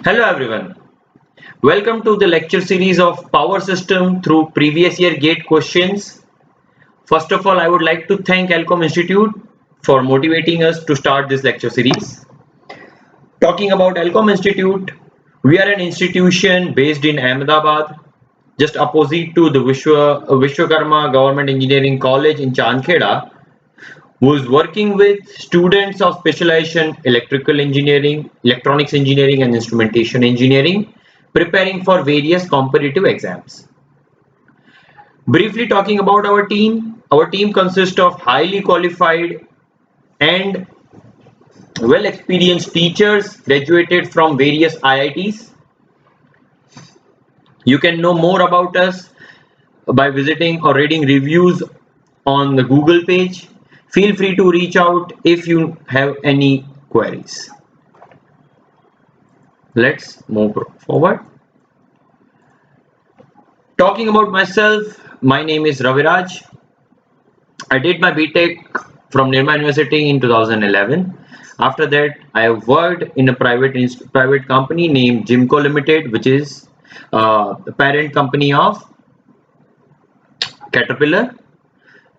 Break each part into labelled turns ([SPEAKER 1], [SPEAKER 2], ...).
[SPEAKER 1] Hello everyone. Welcome to the lecture series of Power System through previous year GATE questions. First of all, I would like to thank Alcom Institute for motivating us to start this lecture series. Talking about Alcom Institute, we are an institution based in Ahmedabad, just opposite to the Vishwakarma Government Engineering College in Chankheda, who is working with students of specialization electrical engineering, electronics engineering and instrumentation engineering, preparing for various competitive exams. Briefly talking about our team consists of highly qualified and well experienced teachers graduated from various IITs. You can know more about us by visiting or reading reviews on the Google page. Feel free to reach out if you have any queries. Let's move forward. Talking about myself, my name is Raviraj. I did my BTech from Nirma University in 2011. After that, I have worked in a private company named Jimco Limited, which is the parent company of Caterpillar.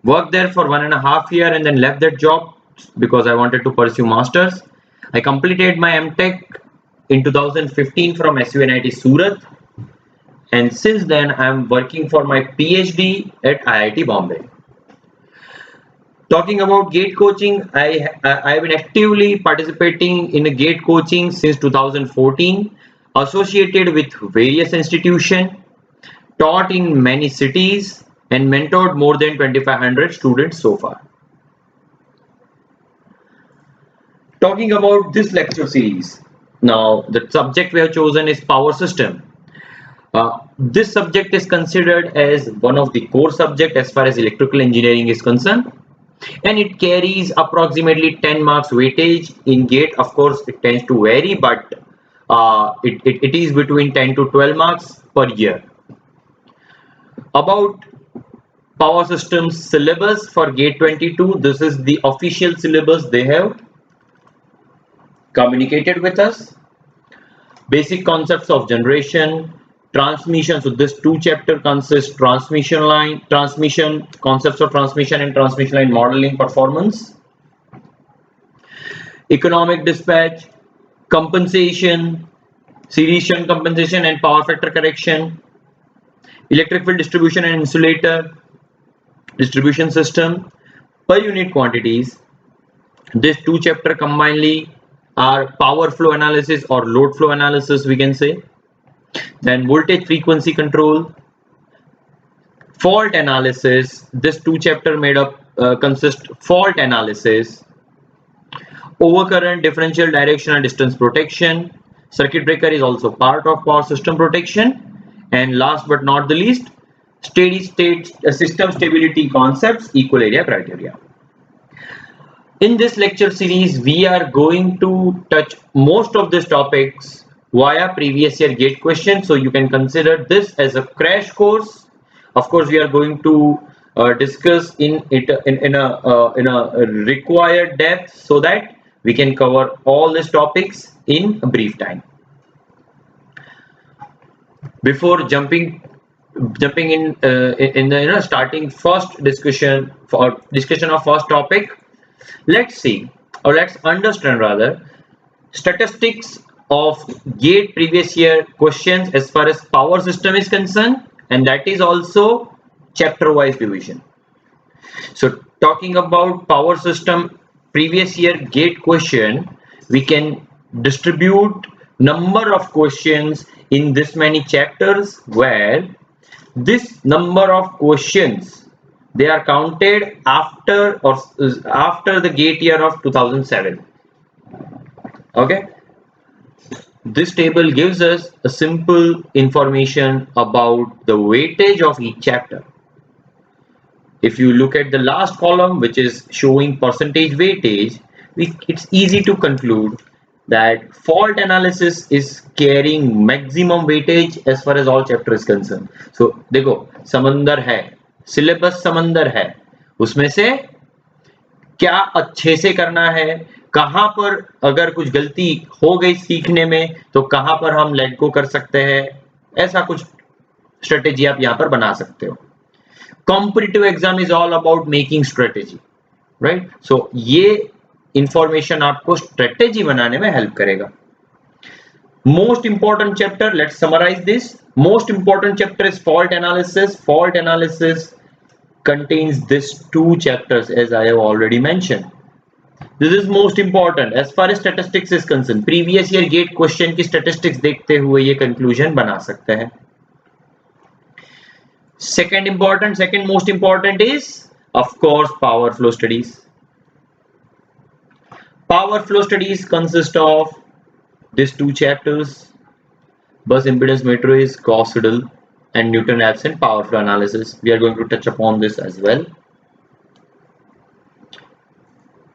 [SPEAKER 1] Worked there for 1.5 years and then left that job because I wanted to pursue masters. I completed my MTech in 2015 from SUNIT Surat, and since then I am working for my PhD at IIT Bombay. Talking about GATE coaching, I have been actively participating in a GATE coaching since 2014, associated with various institutions, taught in many cities, and mentored more than 2,500 students so far. Talking about this lecture series, now the subject we have chosen is power system. This subject is considered as one of the core subjects as far as electrical engineering is concerned, and it carries approximately 10 marks weightage in GATE. Of course, it tends to vary, but it is between 10 to 12 marks per year. About power systems syllabus for GATE 22, this is the official syllabus they have communicated with us. Basic concepts of generation, transmission. So this 2-chapter consists transmission, concepts of transmission and transmission line modeling performance, economic dispatch, compensation, series shunt compensation and power factor correction, electric field distribution and insulator, distribution system, per unit quantities. This 2-chapter combinedly are power flow analysis or load flow analysis, we can say. Then voltage frequency control, fault analysis. This 2-chapter made up consists fault analysis, overcurrent, differential, directional, distance protection. Circuit breaker is also part of power system protection. And last but not the least, steady state system stability concepts, equal area criteria. In this lecture series, we are going to touch most of these topics via previous year GATE questions. So you can consider this as a crash course. Of course, we are going to discuss in a required depth so that we can cover all these topics in a brief time. Before jumping in the starting first discussion of first topic, let's see, or let's understand rather, statistics of GATE previous year questions as far as power system is concerned, and that is also chapter wise division. So talking about power system previous year GATE question, we can distribute number of questions in this many chapters, where this number of questions, they are counted after the GATE year of 2007. Okay, this table gives us a simple information about the weightage of each chapter. If you look at the last column, which is showing percentage weightage, it's easy to conclude that fault analysis is carrying maximum weightage as far as all chapter is concerned. So देखो, समंदर है, syllabus समंदर है, उसमें से क्या अच्छे से करना है, कहां पर अगर कुछ गलती हो गई सीखने में तो कहां पर हम लेट गो कर सकते हैं, ऐसा कुछ स्ट्रेटेजी आप यहां पर बना सकते हो। Competitive exam is all about making strategy, right? So ये इंफॉर्मेशन आपको स्ट्रेटेजी बनाने में हेल्प करेगा। Most important chapter, let's summarize this. Most important chapter is fault analysis. Fault analysis contains these two chapters, as I have already mentioned. This is most important as far as statistics is concerned. Previous year gate question की statistics देखते हुए ये conclusion बना सकते हैं। Second most important is of course power flow studies. Power flow studies consist of these two chapters: bus impedance matrix, Gauss Seidel, and Newton-Raphson power flow analysis. We are going to touch upon this as well.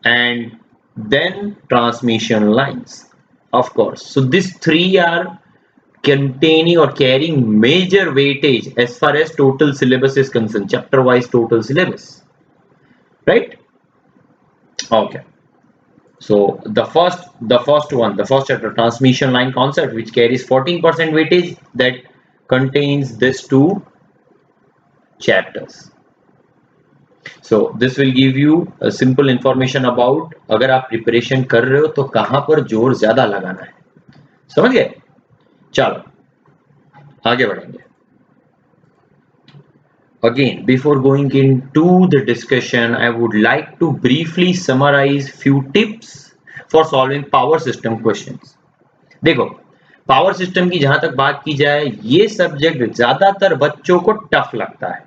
[SPEAKER 1] And then transmission lines, of course. So these three are containing or carrying major weightage as far as total syllabus is concerned, chapter wise total syllabus, right? Okay. So the first chapter, transmission line concept, which carries 14% weightage, that contains these two chapters. So this will give you a simple information about अगर आप preparation कर रहे हो तो कहां पर जोर ज्यादा लगाना है, समझ गए? चलो आगे बढ़ेंगे। Again, before going into the discussion, I would like to briefly summarize few tips for solving power system questions. देखो, पावर सिस्टम की जहां तक बात की जाए, ये सब्जेक्ट ज्यादातर बच्चों को टफ लगता है।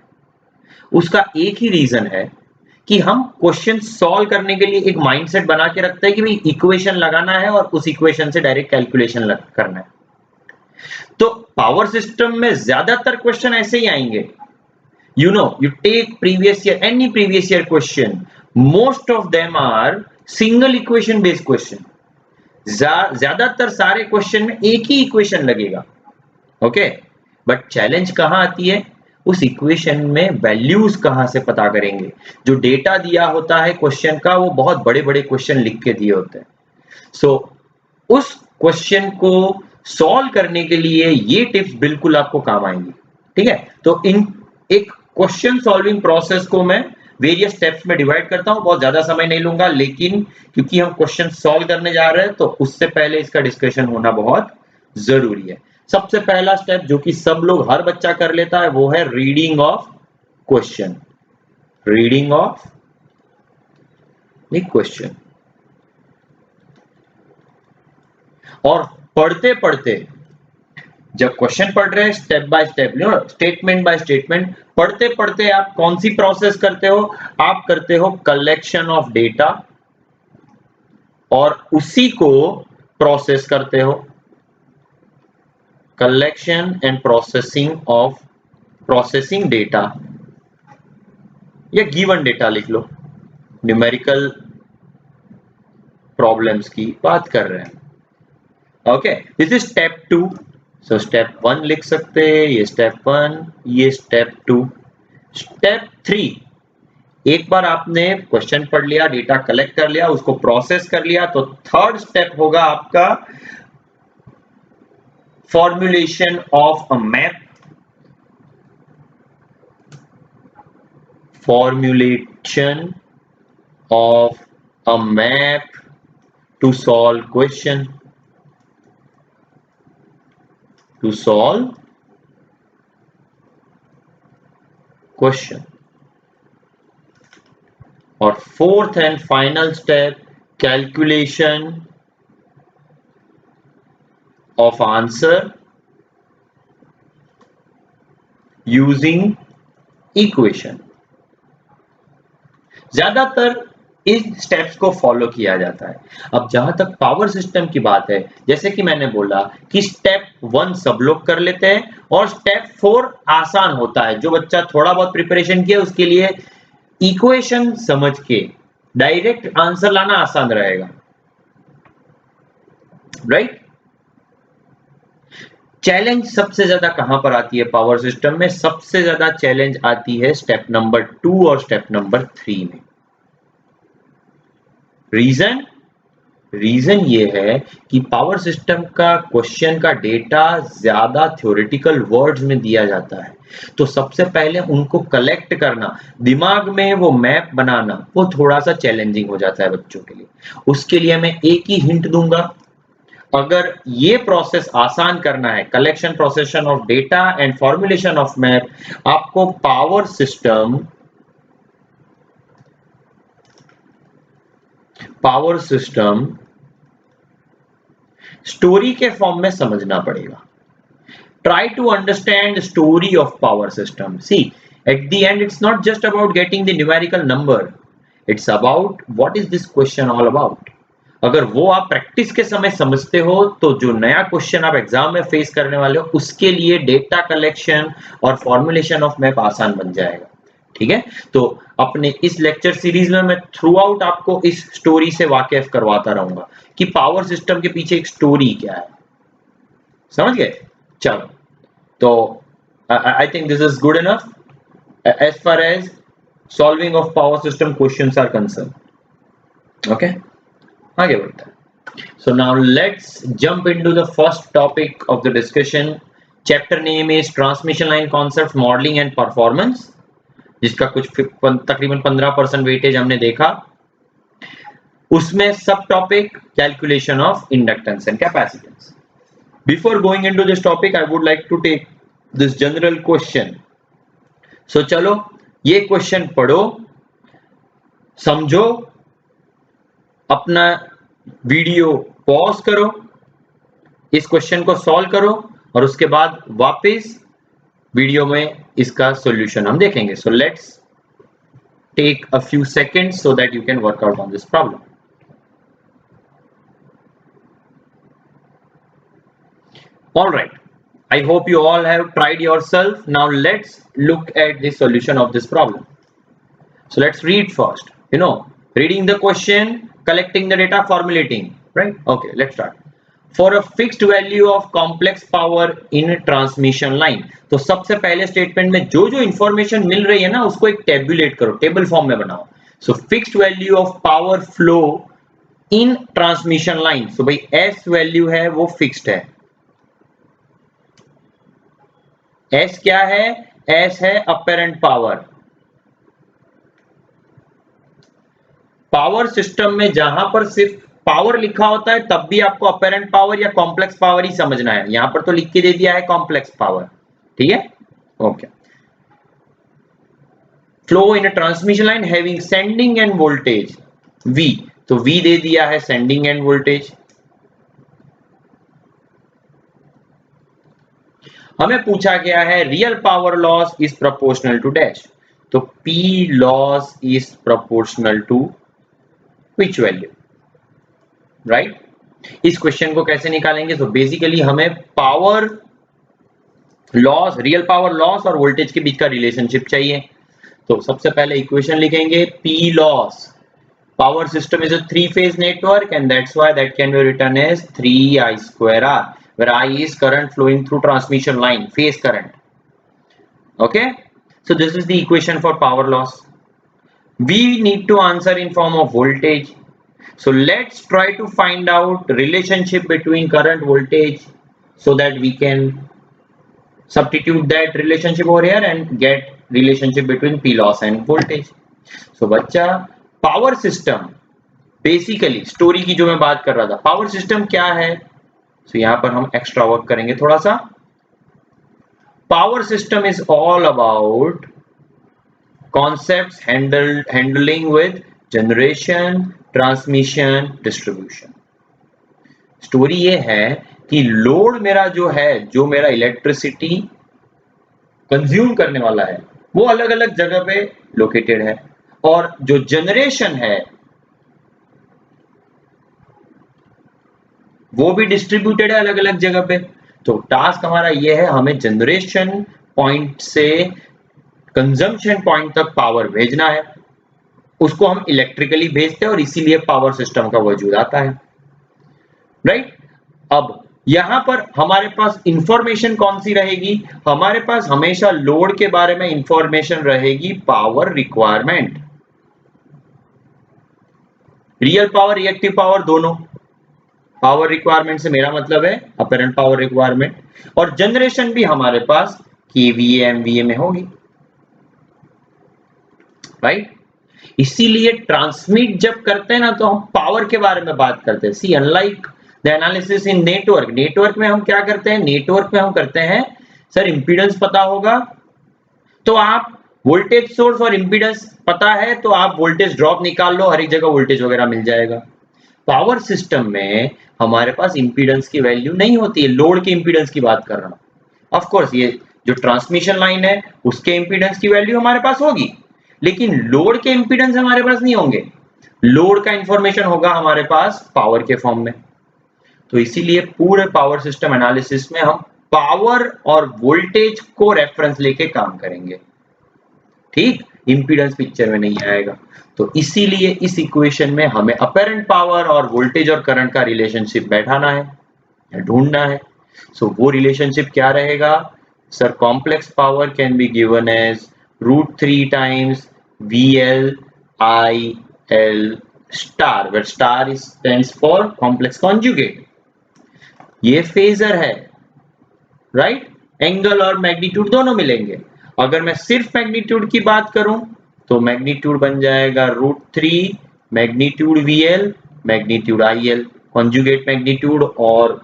[SPEAKER 1] उसका एक ही रीजन है कि हम क्वेश्चन सॉल्व करने के लिए एक माइंडसेट बना के रखते हैं कि भाई इक्वेशन लगाना है और उस इक्वेशन से डायरेक्ट कैलकुलेशन करना है। तो पावर सिस्टम में ज्यादातर क्वेश्चन ऐसे ही आएंगे। You know, you take any previous year question, most of them are single equation based question. ज्यादातर सारे क्वेश्चन में एक ही इक्वेशन लगेगा, ओके? बट चैलेंज कहां आती है? उस इक्वेशन में वैल्यूज कहां से पता करेंगे? जो डेटा दिया होता है क्वेश्चन का, वो बहुत बड़े बड़े क्वेश्चन लिख के दिए होते हैं। सो उस क्वेश्चन को सॉल्व करने के लिए ये टिप्स बिल्कुल आपको काम आएंगी, ठीक है? तो इन एक क्वेश्चन सॉल्विंग प्रोसेस को मैं वेरियस स्टेप्स में डिवाइड करता हूं, बहुत ज्यादा समय नहीं लूंगा, लेकिन क्योंकि हम क्वेश्चन सॉल्व करने जा रहे हैं तो उससे पहले इसका डिस्कशन होना बहुत जरूरी है। सबसे पहला स्टेप जो कि सब लोग, हर बच्चा कर लेता है, वो है reading of question. Reading of the question, और पढ़ते पढ़ते जब क्वेश्चन पढ़ रहे हैं step by step, statement by statement, पढ़ते पढ़ते आप कौन सी प्रोसेस करते हो? आप करते हो कलेक्शन ऑफ डेटा और उसी को प्रोसेस करते हो। कलेक्शन एंड प्रोसेसिंग डेटा, या गिवन डेटा लिख लो, न्यूमेरिकल प्रॉब्लम्स की बात कर रहे हैं, okay? This is step 2। So step 1 लिख सकते हैं, ये स्टेप 1, ये स्टेप 2। स्टेप 3, एक बार आपने क्वेश्चन पढ़ लिया, डेटा कलेक्ट कर लिया, उसको प्रोसेस कर लिया, तो थर्ड स्टेप होगा आपका formulation of a map. Formulation of a map to solve question, to solve question. और fourth and final step, calculation of answer using equation. ज्यादातर इन स्टेप्स को फॉलो किया जाता है। अब जहां तक पावर सिस्टम की बात है, जैसे कि मैंने बोला कि स्टेप 1 सब लोग कर लेते हैं और स्टेप 4 आसान होता है। जो बच्चा थोड़ा बहुत प्रिपरेशन किया उसके लिए इक्वेशन समझ के डायरेक्ट आंसर लाना आसान रहेगा, राइट? चैलेंज सबसे ज्यादा कहां पर आती है पावर सिस्टम में? सबसे ज्यादा चैलेंज आती है स्टेप नंबर 2 और स्टेप नंबर 3 में। रीजन, रीजन ये है कि पावर सिस्टम का क्वेश्चन का डेटा ज्यादा थ्योरेटिकल वर्ड्स में दिया जाता है, तो सबसे पहले उनको कलेक्ट करना, दिमाग में वो मैप बनाना, वो थोड़ा सा चैलेंजिंग हो जाता है बच्चों के लिए। उसके लिए मैं एक ही हिंट दूंगा, अगर ये प्रोसेस आसान करना है, collection procession of data and formulation of map, आपको पावर सिस्टम स्टोरी के फॉर्म में समझना पड़ेगा। Try to understand the story of power system. See, at the end it's not just about getting the numerical number, it's about what is this question all about. अगर वो आप practice के समय समझते हो तो जो नया क्वेश्चन आप एग्जाम में फेस करने वाले हो उसके लिए डेटा कलेक्शन और फॉर्मुलेशन ऑफ मैप आसान बन जाएगा। ठीक है, तो अपने इस लेक्चर सीरीज में मैं थ्रू आउट आपको इस स्टोरी से वाकिफ करवाता रहूंगा कि पावर सिस्टम के पीछे एक स्टोरी क्या है। समझ गए? चलो, तो I think this is good enough as far as solving of power system questions are concerned. Okay, आगे बढ़ते हैं. So now let's jump into the first topic of the discussion. Chapter name is Transmission Line Concepts, Modeling and Performance, जिसका कुछ तकरीबन 15% weightage हमने देखा। उसमें सब topic calculation of inductance and capacitance. Before going into this topic, I would like to take this general question. So चलो ये question पढ़ो, समझो, अपना वीडियो पॉज करो, इस क्वेश्चन को सॉल्व करो और उसके बाद वापस वीडियो में इसका सॉल्यूशन हम देखेंगे। So let's take a few seconds so that you can work out on this problem. All right, I hope you all have tried yourself. Now let's look at the solution of this problem. So let's read first. Reading the question, collecting the data, formulating, right? Okay, let's start. For a fixed value of complex power in a transmission line. तो सबसे पहले statement में जो जो information मिल रही है ना उसको एक टेबुलेट करो, टेबल फॉर्म में बनाओ। So fixed value of power flow in transmission line. So भाई एस वैल्यू है वो फिक्स्ड है। एस क्या है? एस है अपेरेंट पावर। पावर सिस्टम में जहां पर सिर्फ पावर लिखा होता है तब भी आपको अपेरेंट पावर या कॉम्प्लेक्स पावर ही समझना है। यहां पर तो लिख के दे दिया है कॉम्प्लेक्स पावर। ठीक है, okay. Flow in a transmission line having sending end voltage V, तो V दे दिया है सेंडिंग एंड वोल्टेज। हमें पूछा गया है real power loss is proportional to dash, तो P loss is proportional to which value, right? इस क्वेश्चन को कैसे निकालेंगे? तो बेसिकली हमें power loss, real power loss और वोल्टेज के बीच का रिलेशनशिप चाहिए। तो सबसे पहले इक्वेशन लिखेंगे P loss, power system is a three-phase network and that's why that can be written as 3I square R, where I is current flowing through transmission line, phase current. Okay, so this is the equation for power loss. We need to answer in form of voltage, so let's try to find out relationship between current voltage so that we can substitute that relationship over here and get relationship between P loss and voltage. So बच्चा power system, basically story की जो मैं बात कर रहा था, power system क्या है? तो यहां पर हम एक्स्ट्रा वर्क करेंगे थोड़ा सा। Power system is all about concepts handling with generation, transmission, distribution. Story ये है कि लोड मेरा जो है, जो मेरा इलेक्ट्रिसिटी कंज्यूम करने वाला है वो अलग अलग जगह पे लोकेटेड है और जो जनरेशन है वो भी डिस्ट्रीब्यूटेड है अलग अलग जगह पे। तो टास्क हमारा ये है, हमें जनरेशन पॉइंट से कंजम्पशन पॉइंट तक पावर भेजना है, उसको हम इलेक्ट्रिकली भेजते हैं और इसीलिए पावर सिस्टम का वजूद आता है, राइट? अब यहां पर हमारे पास इंफॉर्मेशन कौन सी रहेगी? हमारे पास हमेशा लोड के बारे में इंफॉर्मेशन रहेगी, power requirement, real power, reactive power दोनों। पावर रिक्वायरमेंट से मेरा मतलब है अपरेंट पावर रिक्वायरमेंट, और जनरेशन भी हमारे पास केवीए एमवीए में होगी, राइट। इसीलिए ट्रांसमिट जब करते हैं ना तो हम पावर के बारे में बात करते हैं। See unlike the analysis in network, network में हम क्या करते हैं, नेटवर्क में हम करते हैं सर इंपीडेंस पता होगा तो आप वोल्टेज सोर्स और इंपीडेंस पता है तो आप वोल्टेज ड्रॉप निकाल लो, हर एक जगह वोल्टेज वगैरह मिल जाएगा। पावर सिस्टम में हमारे पास इंपीडेंस की वैल्यू नहीं होती है, लोड की इंपीडेंस की बात कर रहा हूं। ऑफ कोर्स ये जो ट्रांसमिशन लाइन है उसके इंपीडेंस की वैल्यू हमारे पास होगी, लेकिन लोड के इंपीडेंस हमारे पास नहीं होंगे। लोड का इंफॉर्मेशन होगा हमारे पास पावर के फॉर्म में। तो इसीलिए पूरे पावर सिस्टम एनालिसिस में हम पावर और वोल्टेज को रेफरेंस लेके काम करेंगे, ठीक, इंपीडेंस पिक्चर में नहीं आएगा। तो इसीलिए इस इक्वेशन में हमें अपेरेंट पावर और वोल्टेज और करंट का रिलेशनशिप बैठाना है या ढूंढना है। सो वो रिलेशनशिप क्या रहेगा sir, complex power can be given as √3 times VL IL star, where star stands for complex conjugate. ये फेजर है, राइट, एंगल और मैग्नीट्यूड दोनों मिलेंगे। अगर मैं सिर्फ मैग्नीट्यूड की बात करूं तो मैग्नीट्यूड बन जाएगा √3 magnitude VL magnitude IL, conjugate magnitude और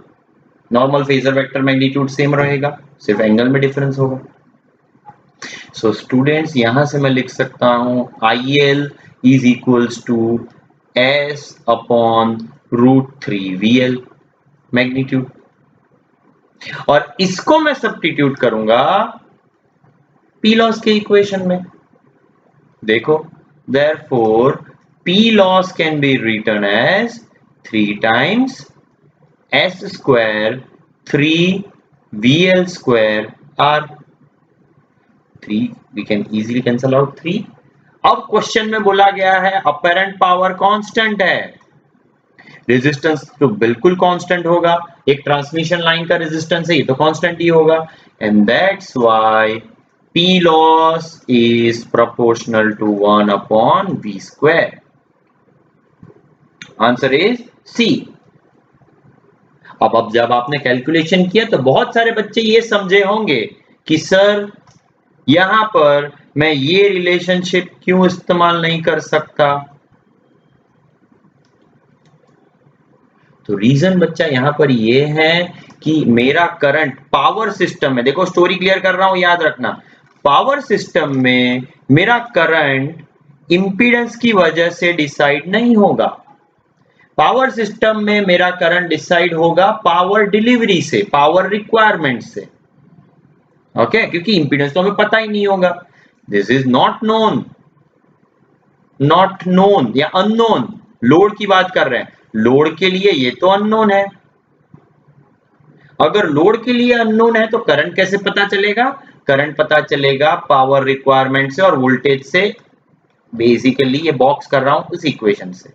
[SPEAKER 1] normal phasor vector magnitude same रहेगा, सिर्फ एंगल में डिफरेंस होगा। सो स्टूडेंट्स यहां से मैं लिख सकता हूं IL is equals to S upon √3 VL magnitude, और इसको मैं सब्स्टिट्यूट करूंगा पी लॉस के इक्वेशन में। देखो therefore P loss can be written as 3 times S square 3 VL square R, 3 we can easily cancel out 3। अब क्वेश्चन में बोला गया है अपरेंट पावर कांस्टेंट है, रेजिस्टेंस तो बिल्कुल कांस्टेंट होगा, एक ट्रांसमिशन लाइन का रेजिस्टेंस है ये तो कांस्टेंट ही होगा, and that's why P loss is proportional to 1 upon V square. Answer is C। अब जब आपने कैलकुलेशन किया तो बहुत सारे बच्चे ये समझे होंगे कि सर यहां पर मैं ये रिलेशनशिप क्यों इस्तेमाल नहीं कर सकता। तो रीजन बच्चा यहां पर ये है कि मेरा करंट पावर सिस्टम में, देखो स्टोरी क्लियर कर रहा हूं याद रखना, पावर सिस्टम में मेरा करंट इंपीडेंस की वजह से डिसाइड नहीं होगा, पावर सिस्टम में मेरा करंट डिसाइड होगा पावर डिलीवरी से, पावर रिक्वायरमेंट से, ओके, क्योंकि इंपीडेंस तो हमें पता ही नहीं होगा, दिस इज नॉट नोन या अननोन। लोड की बात कर रहे हैं, लोड के लिए ये तो अननोन है, अगर लोड के लिए अननोन है तो करंट कैसे पता चलेगा, करंट पता चलेगा पावर रिक्वायरमेंट से और वोल्टेज से, बेसिकली ये बॉक्स कर रहा हूं इस इक्वेशन से।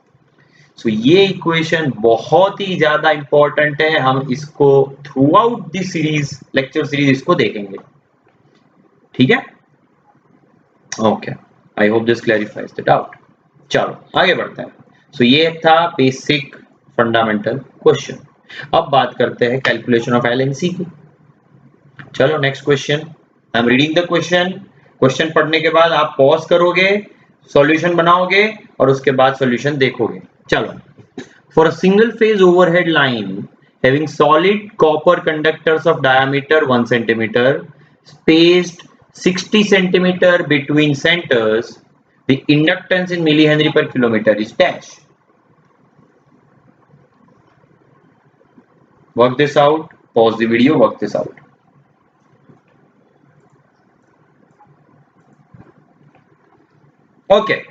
[SPEAKER 1] सो ये इक्वेशन बहुत ही ज्यादा इंपॉर्टेंट है, हम इसको through out the series lecture series इसको देखेंगे, ठीक है, okay, I hope this clarifies the doubt. चलो आगे बढ़ते हैं। सो ये था बेसिक फंडामेंटल क्वेश्चन। अब बात करते हैं कैलकुलेशन ऑफ LNC की। चलो next question, I am reading the question, question पढ़ने के बाद आप पॉज करोगे, सॉल्यूशन बनाओगे और उसके बाद सॉल्यूशन देखोगे। चलो, for a single phase overhead line having solid copper conductors of diameter 1 centimeter spaced 60 centimeter between centers, the inductance in millihenry per kilometer is dash. Work this out, pause the video, work this out. Okay,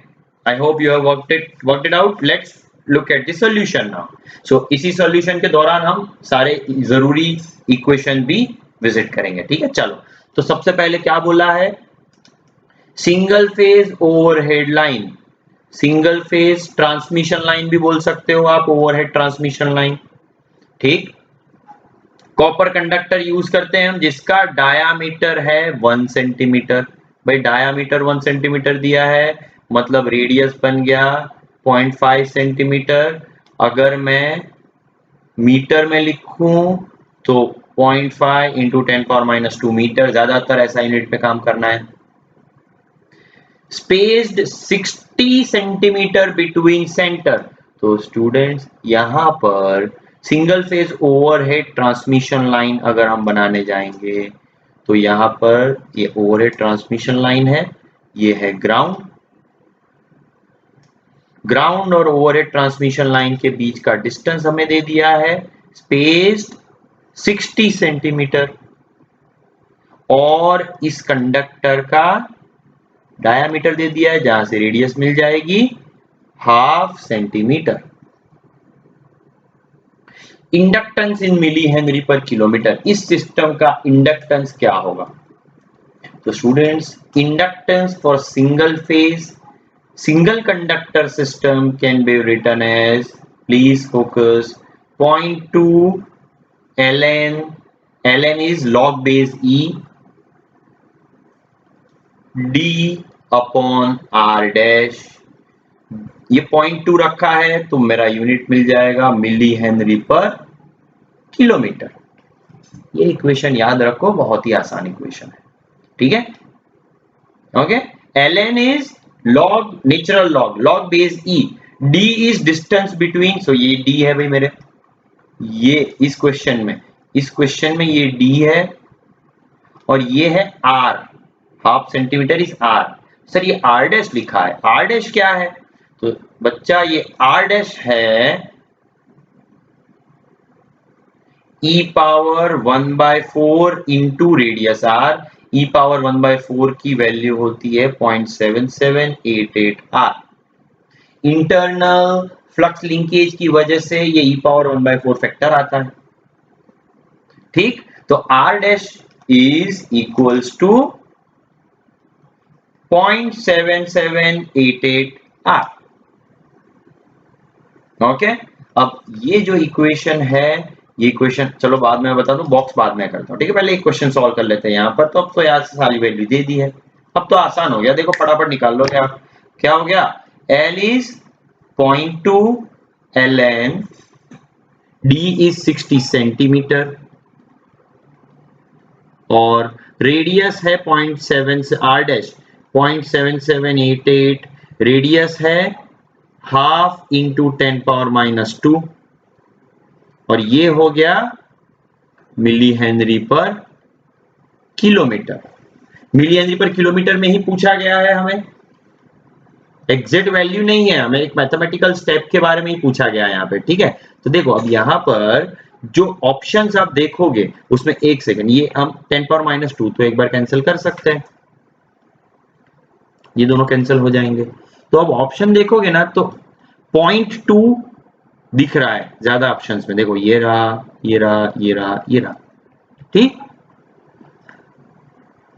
[SPEAKER 1] I hope you have worked it out. Let's look at the solution now. So इसी solution के दौरान हम सारे जरूरी equation भी visit करेंगे, ठीक है। चलो, तो सबसे पहले क्या बोला है, single phase overhead line, single phase transmission line भी बोल सकते हो आप, ओवरहेड ट्रांसमिशन लाइन, ठीक। कॉपर कंडक्टर यूज करते हैं हम जिसका डायामीटर है 1 सेंटीमीटर, भाई डायामीटर 1 सेंटीमीटर दिया है मतलब रेडियस बन गया 0.5 सेंटीमीटर। अगर मैं मीटर में लिखूं तो 0.5 इंटू 10⁻² मीटर, ज्यादातर ऐसा यूनिट में काम करना है। स्पेस्ड 60 सेंटीमीटर बिटवीन सेंटर, तो स्टूडेंट्स यहां पर single phase overhead transmission line अगर हम बनाने जाएंगे तो यहां पर ये ओवरहेड ट्रांसमिशन लाइन है, ये है ग्राउंड। ग्राउंड और ओवरहेड ट्रांसमिशन लाइन के बीच का डिस्टेंस हमें दे दिया है स्पेस्ड 60 सेंटीमीटर, और इस कंडक्टर का डायामीटर दे दिया है जहां से रेडियस मिल जाएगी 1/2 सेंटीमीटर। इंडक्टेंस इन मिली हेनरी पर किलोमीटर, इस सिस्टम का इंडक्टेंस क्या होगा? तो students inductance for single phase single conductor system can be written as, please focus, 0.2 ln, ln is log base e d upon r dash, ये 0.2 रखा है तो मेरा यूनिट मिल जाएगा मिली हेनरी पर किलोमीटर। ये इक्वेशन याद रखो, बहुत ही आसान इक्वेशन है, ठीक है। Okay, ln is log, natural log, log base e, d is distance between, सो ये d है भाई मेरे, ये इस क्वेश्चन में ये d है और ये है r, 1/2 centimetre is r। Sir ये r डैश लिखा है, r डैश क्या है? तो बच्चा ये r डैश है e power 1/4 into radius r, e power 1/4 की वैल्यू होती है 0.7788 r। इंटरनल फ्लक्स लिंकेज की वजह से ये e पावर 1/4 फैक्टर आता है, ठीक। तो r dash is equals to 0.7788 r। Okay, अब ये जो इक्वेशन है, ये इक्वेशन चलो बाद में बता दूं, बॉक्स बाद में करता हूं, ठीक है। पहले एक क्वेश्चन सॉल्व कर लेते हैं यहाँ पर। तो अब तो यार सारी वैल्यू दे दी है, अब तो आसान हो गया, देखो फटाफट निकाल लो। क्या हो गया? L is 0.2 ln, D is 60 centimetre और रेडियस है 0.7 से r डैश 0.7788, रेडियस है 1/2 इंटू 10⁻², और ये हो गया milli henry per kilometre. Milli henry per kilometre में ही पूछा गया है, हमें एग्जैक्ट वैल्यू नहीं है, हमें एक मैथमेटिकल स्टेप के बारे में ही पूछा गया है यहाँ पे, ठीक है। तो देखो अब यहाँ पर जो ऑप्शंस आप देखोगे उसमें, एक सेकंड, ये हम 10⁻² तो एक बार कैंसिल कर सकते हैं, ये दोनों कैंसिल हो जाएंगे। तो अब ऑप्शन देखोगे ना तो 0.2 दिख रहा है ज्यादा ऑप्शंस में, देखो ये रहा, ये रहा, ये रहा, ये रहा, ठीक।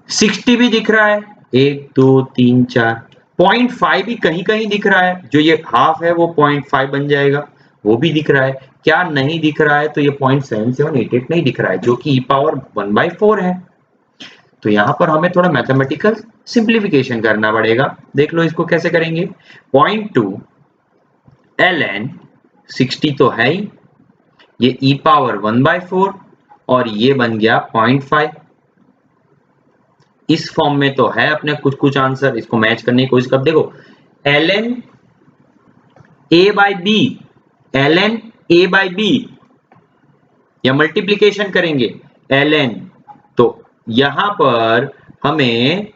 [SPEAKER 1] 60 भी दिख रहा है, 1 2 3 4, 0.5 भी कहीं कहीं दिख रहा है, जो ये हाफ है वो 0.5 बन जाएगा, वो भी दिख रहा है। क्या नहीं दिख रहा है? तो ये 0.7788 नहीं दिख रहा है, जो कि e पावर 1/4 है। तो यहां पर हमें थोड़ा मैथमेटिकल सिंप्लीफिकेशन करना पड़ेगा, देख लो इसको कैसे करेंगे। 0.2 ln 60 तो है ही, ये e पावर 1/4 और ये बन गया 0.5। इस फॉर्म में तो है अपने कुछ आंसर, इसको मैच करने की कोशिश कर, देखो ln a/b, ln a/b या मल्टीप्लीकेशन करेंगे ln, तो यहां पर हमें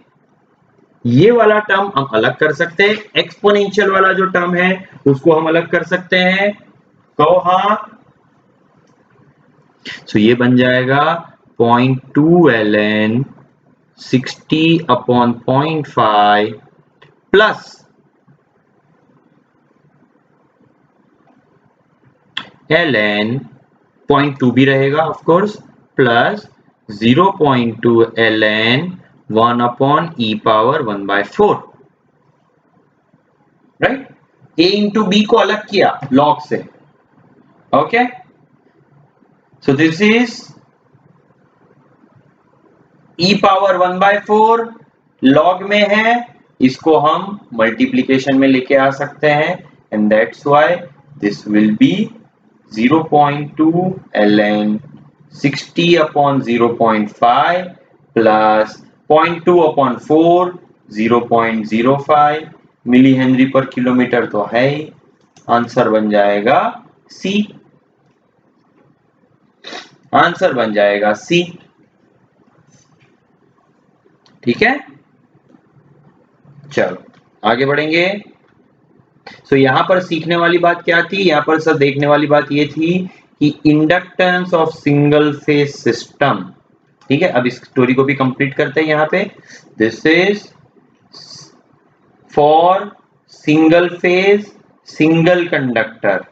[SPEAKER 1] ये वाला टर्म हम अलग कर सकते हैं, एक्सपोनेंशियल वाला जो टर्म है उसको हम अलग कर सकते हैं, तो हाँ, तो ये बन जाएगा 0.2 ln 60/0.5 प्लस ln 0.2 भी रहेगा of course, plus 0.2 ln 1/e power 1/4, right. a into b को अलग किया log से, okay. So this is e power 1/4 log में है, इसको हम मल्टीप्लीकेशन में लेके आ सकते हैं, and that's why this will be 0.2 ln 60 upon 0.5 plus 0.2 upon 4 0.05 milli henry per kilometre तो है ही। आंसर बन जाएगा सी। आंसर बन जाएगा सी। ठीक है, चलो आगे बढ़ेंगे। सो यहां पर सीखने वाली बात क्या थी, यहां पर सर देखने वाली बात ये थी कि inductance of single phase system. ठीक है, अब इस स्टोरी को भी कंप्लीट करते हैं। यहां पे this is for single phase single conductor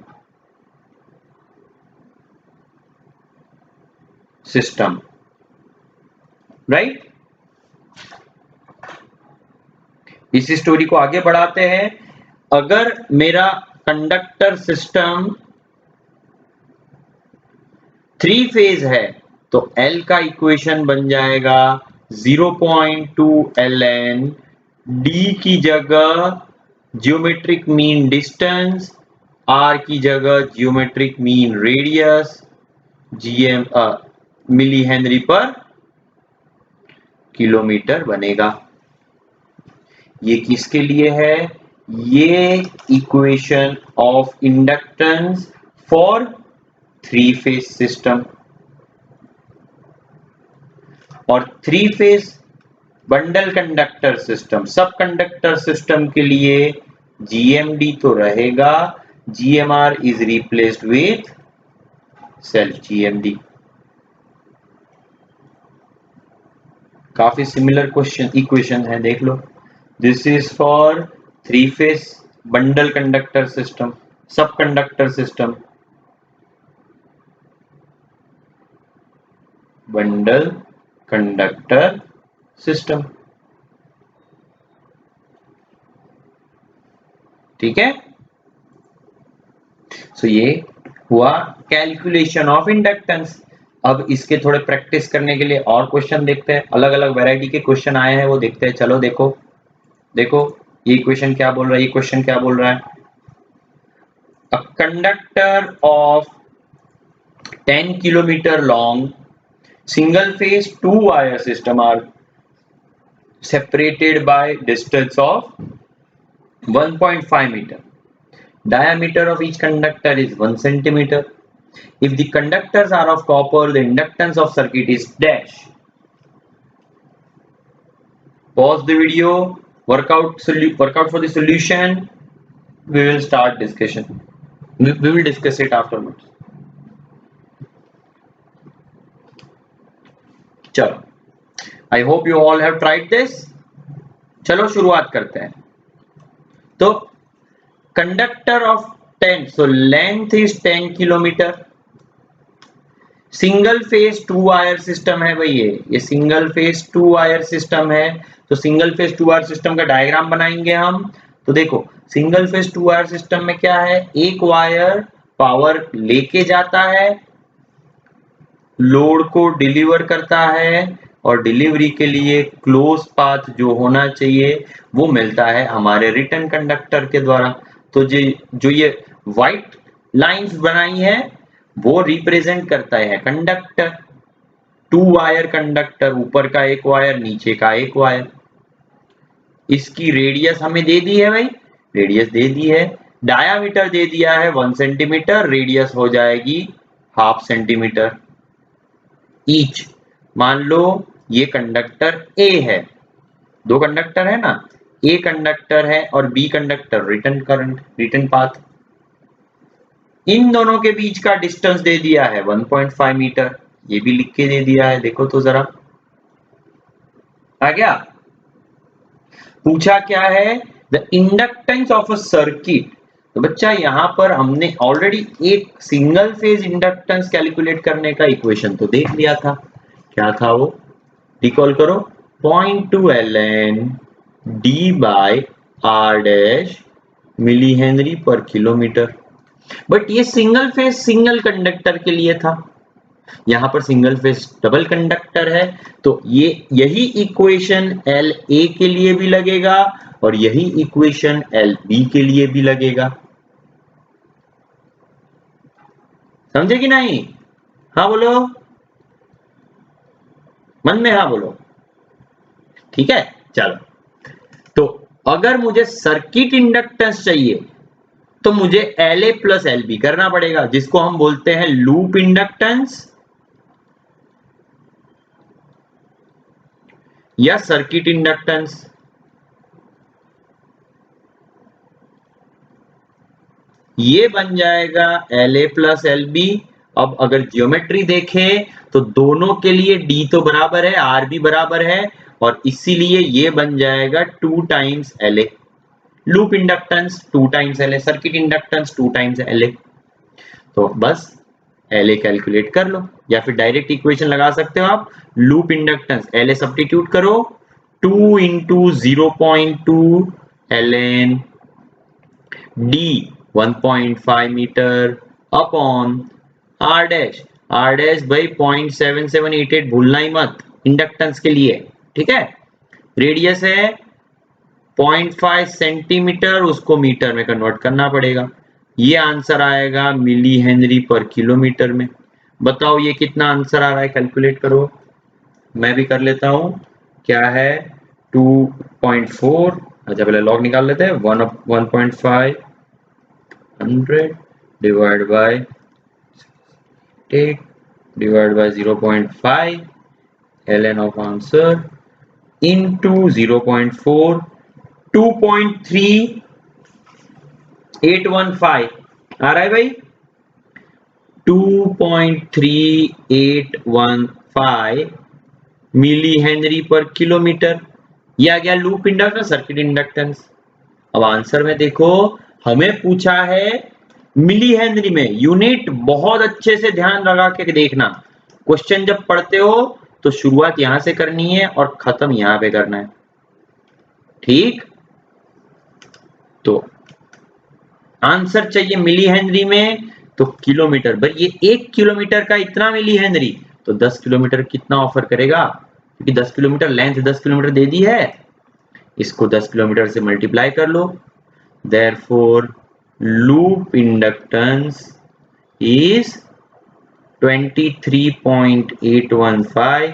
[SPEAKER 1] system, right. इस स्टोरी को आगे बढ़ाते हैं। अगर मेरा कंडक्टर सिस्टम 3 फेज है तो L का इक्वेशन बन जाएगा 0.2 ln D की जगह जियोमेट्रिक मीन डिस्टेंस, R की जगह geometric mean radius, GM milli Henry per kilometre बनेगा। ये किसके लिए है? ये equation of inductance for 3 phase system. और 3 फेज बंडल कंडक्टर सिस्टम, सब कंडक्टर सिस्टम के लिए GMD तो रहेगा, GMR is replaced with self GMD। काफी सिमिलर क्वेश्चन इक्वेशन है, देख लो। This is for 3 phase bundle conductor system, सब conductor system, bundle conductor system. ठीक है, सो ये हुआ कैलकुलेशन ऑफ इंडक्टेंस। अब इसके थोड़े प्रैक्टिस करने के लिए और क्वेश्चन देखते हैं, अलग अलग वैरायटी के क्वेश्चन आए हैं वो देखते हैं। चलो देखो देखो ये क्वेश्चन क्या बोल रहा है, ये क्वेश्चन क्या बोल रहा है। A conductor of 10 kilometer long single phase 2 wire system are separated by distance of 1.5 meter. Diameter of each conductor is 1 centimeter. If the conductors are of copper, the inductance of circuit is dash. Pause the video, work out for the solution. We will start discussion. We will discuss it afterwards. चलो, I hope you all have tried this. चलो शुरुआत करते हैं। तो conductor of 10, so length is 10 kilometre. Single phase 2 wire system है भाई, ये single phase 2 wire system है। तो सिंगल फेज 2 वायर सिस्टम का डायग्राम बनाएंगे हम। तो देखो सिंगल फेज 2 वायर सिस्टम में क्या है, एक वायर पावर लेके जाता है, लोड को डिलीवर करता है, और डिलीवरी के लिए क्लोज पाथ जो होना चाहिए वो मिलता है हमारे रिटर्न कंडक्टर के द्वारा। तो जो ये व्हाइट लाइंस बनाई है वो रिप्रेजेंट करता है कंडक्टर, 2 वायर कंडक्टर, ऊपर का एक वायर नीचे का एक वायर। इसकी रेडियस हमें दे दी है भाई, रेडियस दे दी है, डायामीटर दे दिया है 1 सेंटीमीटर, रेडियस हो जाएगी 1/2 सेंटीमीटर ईच। मान लो ये कंडक्टर ए है, 2 कंडक्टर है ना, ए कंडक्टर है और B conductor, return current, return path. इन दोनों के बीच का डिस्टेंस दे दिया है 1.5 मीटर, ये भी लिख के दे दिया है, देखो तो जरा आ गया। पूछा क्या है, the inductance of a circuit. तो बच्चा यहां पर हमने ऑलरेडी एक सिंगल फेज इंडक्टेंस कैलकुलेट करने का इक्वेशन तो देख लिया था, क्या था वो, रिकॉल करो, 0.2 ln d by r dash milli henry per kilometre. But ये सिंगल फेज सिंगल कंडक्टर के लिए था, यहां पर सिंगल फेज डबल कंडक्टर है, तो ये यही इक्वेशन एल ए के लिए भी लगेगा और यही इक्वेशन एल बी के लिए भी लगेगा। समझे कि नहीं? हाँ बोलो, मन में हाँ बोलो। ठीक है, चलो। तो अगर मुझे सर्किट इंडक्टेंस चाहिए तो मुझे LA प्लस LB करना पड़ेगा, जिसको हम बोलते हैं लूप इंडक्टेंस या सर्किट इंडक्टेंस। ये बन जाएगा LA प्लस LB। अब अगर ज्योमेट्री देखें तो दोनों के लिए D तो बराबर है, R भी बराबर है, और इसीलिए ये बन जाएगा 2 times LA। Loop inductance 2 times LA, circuit inductance 2 times LA। तो बस LA कैलकुलेट कर लो, या फिर डायरेक्ट इक्वेशन लगा सकते हो आप। लूप इंडक्टेंस LA सब्स्टिट्यूट करो, 2 into 0.2 ln D 1.5 metre upon R dash, R dash भाई 0.7788 भूलना ही मत इंडक्टेंस के लिए। ठीक है, रेडियस है 0.5 सेंटीमीटर, उसको मीटर में कन्वर्ट करना पड़ेगा। ये आंसर आएगा मिली हेनरी पर किलोमीटर में। बताओ ये कितना आंसर आ रहा है, कैलकुलेट करो। मैं भी कर लेता हूं, क्या है 2.4। अच्छा पहले लॉग निकाल लेते हैं, 1.5 100 divide by 8 divide by 0.5 ln of answer into 0.4 2.3815 आ रहा है भाई, 2.3815 मिली हेनरी पर किलोमीटर। ये आ गया लूप इंडक्टेंस, सर्किट इंडक्टेंस। अब आंसर में देखो, हमें पूछा है मिली हेनरी में। यूनिट बहुत अच्छे से ध्यान लगा के देखना, क्वेश्चन जब पढ़ते हो तो शुरुआत यहां से करनी है और खत्म यहां पे करना है। ठीक, तो आंसर चाहिए मिली हेनरी में, तो किलोमीटर भाई ये 1 किलोमीटर का इतना मिली हेनरी, तो 10 किलोमीटर कितना ऑफर करेगा, क्योंकि 10 किलोमीटर लेंथ 10 किलोमीटर दे दी है, इसको 10 किलोमीटर से मल्टीप्लाई कर लो। Therefore loop inductance is 23.815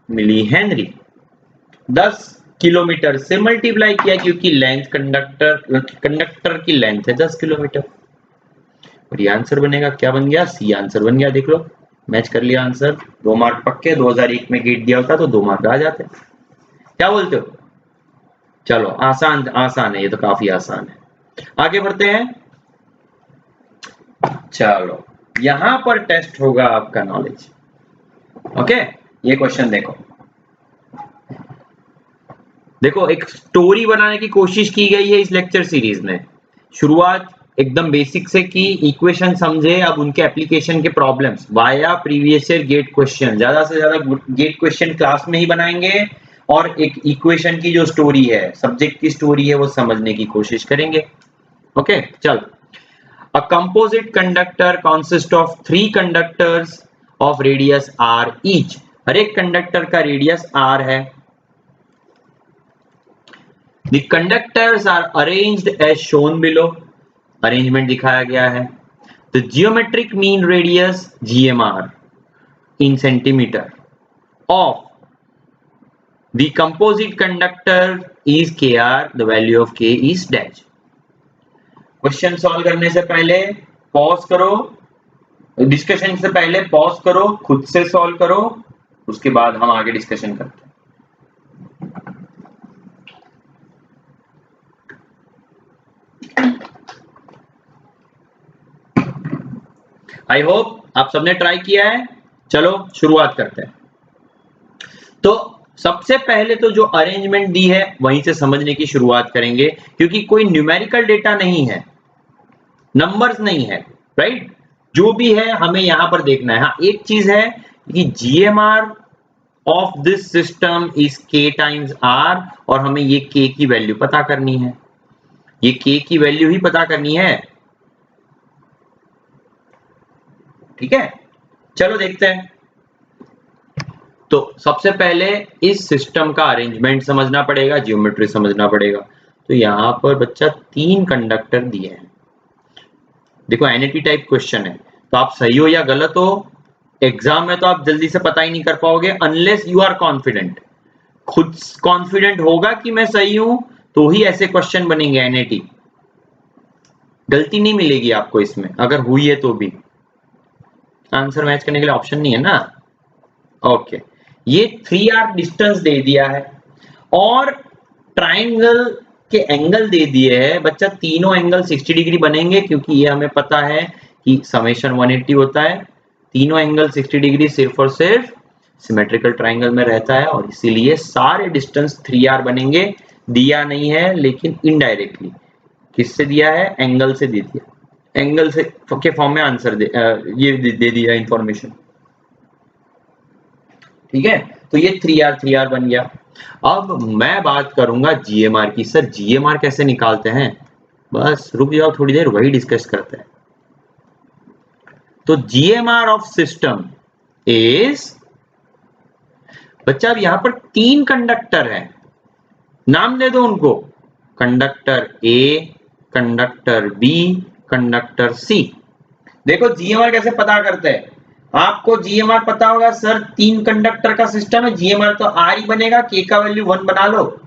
[SPEAKER 1] milli henry. 10 kilometre से मल्टीप्लाई किया, क्योंकि लेंथ कंडक्टर की लेंथ है 10 किलोमीटर। और ये आंसर बनेगा, क्या बन गया, सी आंसर बन गया। देख लो, मैच कर लिया आंसर। 2 मार्क पक्के, 2001 में गेट दिया होता तो 2 मार्क आ जाते। क्या बोलते हो? चलो आसान आसान है, ये तो काफी आसान है। आगे बढ़ते हैं। चलो यहां पर टेस्ट होगा आपका नॉलेज। ओके, ये क्वेश्चन देखो। देखो एक स्टोरी बनाने की कोशिश की गई है इस लेक्चर सीरीज में। शुरुआत एकदम बेसिक से की, इक्वेशन समझे, अब उनके एप्लीकेशन के problems via previous year GATE question. ज्यादा से ज्यादा गेट क्वेश्चन क्लास में ही बनाएंगे, और एक इक्वेशन की जो स्टोरी है, सब्जेक्ट की स्टोरी है, वो समझने की कोशिश करेंगे। ओके चल। A composite conductor consist of 3 conductors of radius r each. हर एक कंडक्टर का रेडियस r है। The conductors are arranged as shown below. Arrangement दिखाया गया है। The geometric mean radius GMR in centimeter of the composite conductor is KR. The value of K is dash. Question solve करने से पहले pause करो, discussion से पहले pause करो, खुद से सॉल्व करो, उसके बाद हम आगे डिस्कशन करते हैं। आई होप आप सबने ट्राई किया है। चलो शुरुआत करते हैं। तो सबसे पहले तो जो अरेंजमेंट दी है वहीं से समझने की शुरुआत करेंगे, क्योंकि कोई न्यूमेरिकल डेटा नहीं है, नंबर्स नहीं है, राइट। जो भी है हमें यहां पर देखना है। हाँ एक चीज है कि GMR of this system is K times R, और हमें ये K की वैल्यू पता करनी है, ये K की वैल्यू ही पता करनी है। ठीक है, चलो देखते हैं। तो सबसे पहले इस सिस्टम का अरेंजमेंट समझना पड़ेगा, ज्योमेट्री समझना पड़ेगा। तो यहां पर बच्चा 3 कंडक्टर दिए हैं। देखो NAT टाइप क्वेश्चन है, तो आप सही हो या गलत हो एग्जाम में तो आप जल्दी से पता ही नहीं कर पाओगे अनलेस यू आर कॉन्फिडेंट। खुद कॉन्फिडेंट होगा कि मैं सही हूं तो ही ऐसे क्वेश्चन बनेंगे एनएटी। गलती नहीं मिलेगी आपको इसमें, अगर हुई है तो भी आंसर मैच करने के लिए ऑप्शन नहीं है ना। ओके, ये 3r डिस्टेंस दे दिया है और ट्राइंगल के एंगल दे दिए हैं बच्चा। तीनों एंगल 60 डिग्री बनेंगे क्योंकि ये हमें पता है कि समेशन 180 होता है। तीनों एंगल 60 डिग्री सिर्फ और सिर्फ सिमेट्रिकल ट्राइंगल में रहता है और इसीलिए सारे डिस्टेंस 3r बनेंगे। दिया नहीं है लेकिन इनडायरेक्टली किससे दिया है, एंगल से दे दिया, एंगल से के फॉर्म में आंसर ये दे दिया इंफॉर्मेशन। ठीक है, तो ये 3r बन गया। अब मैं बात करूंगा जीएमआर की। सर जीएमआर कैसे निकालते हैं, बस रुक जाओ थोड़ी देर, वही डिस्कस करते हैं। तो जीएमआर ऑफ सिस्टम इज बच्चा, अब यहां पर 3 कंडक्टर है, नाम दे दो उनको, conductor A, conductor B, conductor C. देखो जीएमआर कैसे पता करते हैं, आपको जीएमआर पता होगा सर 3 कंडक्टर का सिस्टम है, जीएमआर तो आर ही बनेगा, के का वैल्यू 1 बना लो।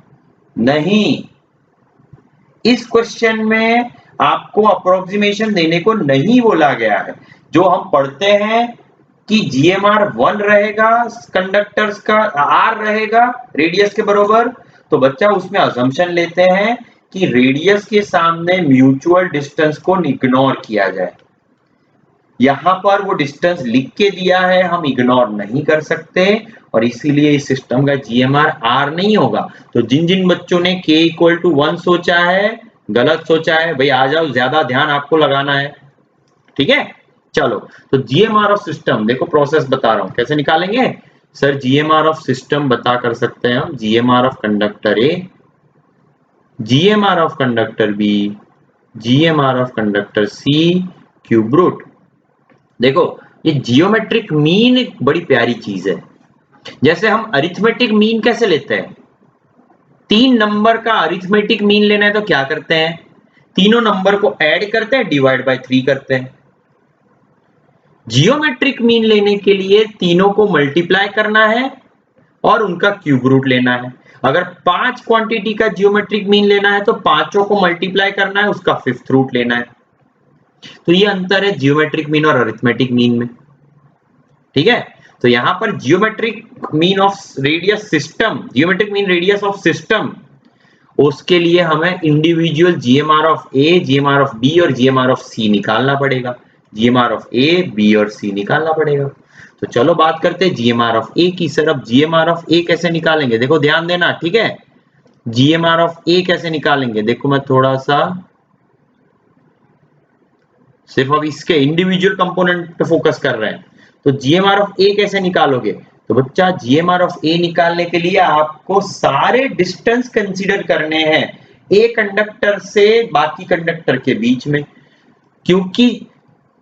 [SPEAKER 1] नहीं, इस क्वेश्चन में आपको अप्रोक्सीमेशन देने को नहीं बोला गया है। जो हम पढ़ते हैं कि जीएमआर 1 रहेगा, कंडक्टर्स का आर रहेगा रेडियस के बराबर, तो बच्चा उसमें अजम्पशन लेते हैं कि रेडियस के सामने म्यूचुअल डिस्टेंस को इग्नोर किया जाए। यहां पर वो डिस्टेंस लिख के दिया है, हम इग्नोर नहीं कर सकते और इसीलिए इस सिस्टम का जीएमआर आर नहीं होगा। तो जिन जिन बच्चों ने k इक्वल टू 1 सोचा है, गलत सोचा है भाई, आ जाओ, ज्यादा ध्यान आपको लगाना है। ठीक है, चलो, तो जीएमआर ऑफ सिस्टम देखो, प्रोसेस बता रहा हूं कैसे निकालेंगे। सर जीएमआर ऑफ सिस्टम बता कर सकते हैं हम, GMR of conductor A, GMR of conductor B, GMR of conductor C, cube root. देखो ये जियोमेट्रिक मीन एक बड़ी प्यारी चीज है। जैसे हम अरिथमेटिक मीन कैसे लेते हैं, 3 नंबर का अरिथमेटिक मीन लेना है तो क्या करते हैं, तीनों नंबर को ऐड करते हैं, डिवाइड बाय 3 करते हैं। जियोमेट्रिक मीन लेने के लिए तीनों को मल्टीप्लाई करना है और उनका क्यूब रूट लेना है। अगर 5 क्वांटिटी का जियोमेट्रिक मीन लेना है तो पांचों को मल्टीप्लाई करना है, उसका 5th रूट लेना है। तो ये अंतर है जियोमेट्रिक मीन और अरिथमेटिक मीन में। ठीक है, तो यहां पर geometric mean of radius system, geometric mean radius of system, उसके लिए हमें individual GMR of A, GMR of B और जीएमआर ऑफ सी निकालना पड़ेगा। जीएमआर ऑफ ए, बी और सी निकालना पड़ेगा। तो चलो बात करते हैं जीएमआर ऑफ ए की। सर अब जीएमआर ऑफ ए कैसे निकालेंगे, देखो ध्यान देना, ठीक है। जीएमआर ऑफ ए कैसे निकालेंगे, देखो मैं थोड़ा सा सिर्फ अब इसके इंडिविजुअल कंपोनेंट पे फोकस कर रहे हैं। तो जीएमआर ऑफ ए कैसे निकालोगे, तो बच्चा जीएमआर ऑफ ए निकालने के लिए आपको सारे डिस्टेंस कंसीडर करने हैं ए कंडक्टर से बाकी कंडक्टर के बीच में। क्योंकि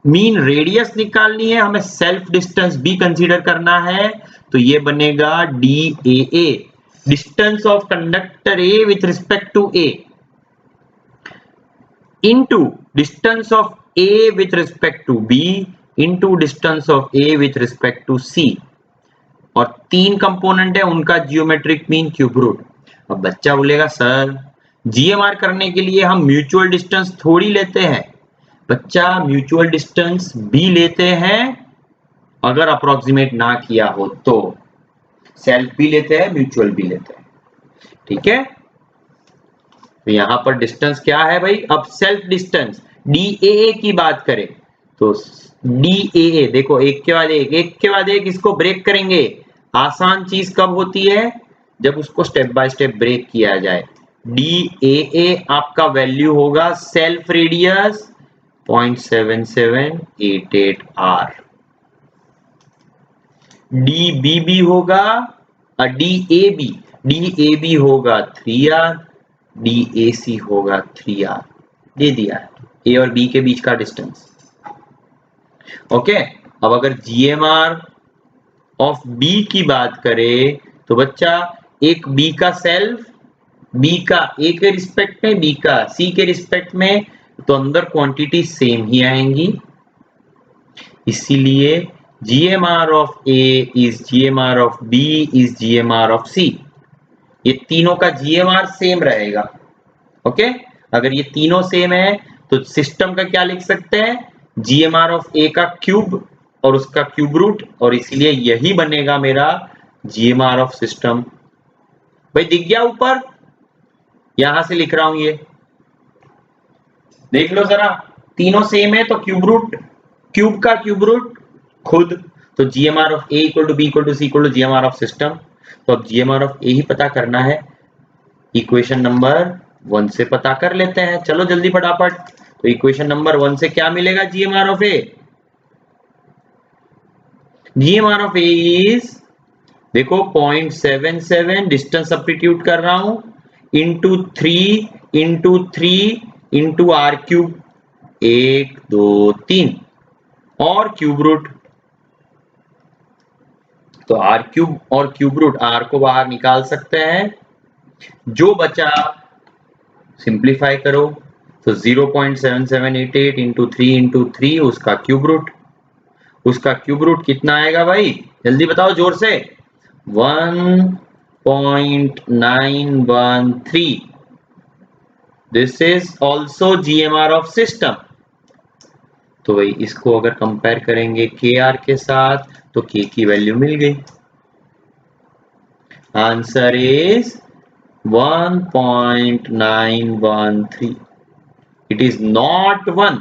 [SPEAKER 1] मीन रेडियस निकालनी है, हमें सेल्फ डिस्टेंस भी कंसीडर करना है। तो ये बनेगा DAA, distance of conductor A with respect to A, into distance of A with respect to B into distance of A with respect to C, और 3 कंपोनेंट है उनका जियोमेट्रिक मीन क्यूब रूट। अब बच्चा बोलेगा सर जीएमआर करने के लिए हम म्यूचुअल डिस्टेंस थोड़ी लेते हैं। बच्चा म्यूचुअल डिस्टेंस भी लेते हैं, अगर अप्रोक्सीमेट ना किया हो तो सेल्फ भी लेते हैं, म्यूचुअल भी लेते हैं। ठीक है, तो यहां पर डिस्टेंस क्या है भाई, अब सेल्फ डिस्टेंस DAA की बात करें तो DAA देखो, एक के बाद एक, एक के बाद एक इसको ब्रेक करेंगे। आसान चीज कब होती है, जब उसको स्टेप बाय स्टेप ब्रेक किया जाए। DAA आपका वैल्यू होगा सेल्फ रेडियस 0.7788 R, DBB होगा DAB होगा 3R, DAC होगा 3R, दे दिया है ए और बी के बीच का डिस्टेंस। ओके, अब अगर जीएमआर ऑफ बी की बात करें तो बच्चा एक बी का सेल्फ, बी का ए के रिस्पेक्ट में, बी का सी के रिस्पेक्ट में, तो अंदर क्वांटिटी सेम ही आएंगी। इसीलिए GMR of A is GMR of B is GMR of C। ये तीनों का GMR सेम रहेगा। ओके, अगर ये तीनों सेम है तो सिस्टम का क्या लिख सकते हैं, GMR ऑफ A का क्यूब और उसका क्यूब रूट, और इसीलिए यही बनेगा मेरा GMR ऑफ सिस्टम। भाई दिख गया ऊपर, यहां से लिख रहा हूं, ये देख लो जरा, तीनों सेम है तो क्यूब रूट, क्यूब का क्यूब रूट खुद, तो GMR of A equal to B equal to C equal to GMR of system. तो अब GMR ऑफ A ही पता करना है, इक्वेशन नंबर 1 से पता कर लेते हैं, चलो जल्दी फटाफट। तो इक्वेशन नंबर 1 से क्या मिलेगा GMR of A, GMR of A is, देखो 0.77 डिस्टेंस सब्स्टिट्यूट कर रहा हूं, इंटू 3 इंटू आर क्यूब, 1 2 3 और क्यूब रूट। तो आर क्यूब और क्यूब रूट, आर को बाहर निकाल सकते हैं, जो बचा सिंप्लीफाई करो, तो 0.7788 इंटू 3 उसका क्यूब रूट, उसका क्यूब रूट कितना आएगा भाई, जल्दी बताओ जोर से, 1.913। This is also GMR of system. तो भाई इसको अगर कंपेयर करेंगे KR के साथ तो K की वैल्यू मिल गई, answer is 1.913। It is not 1।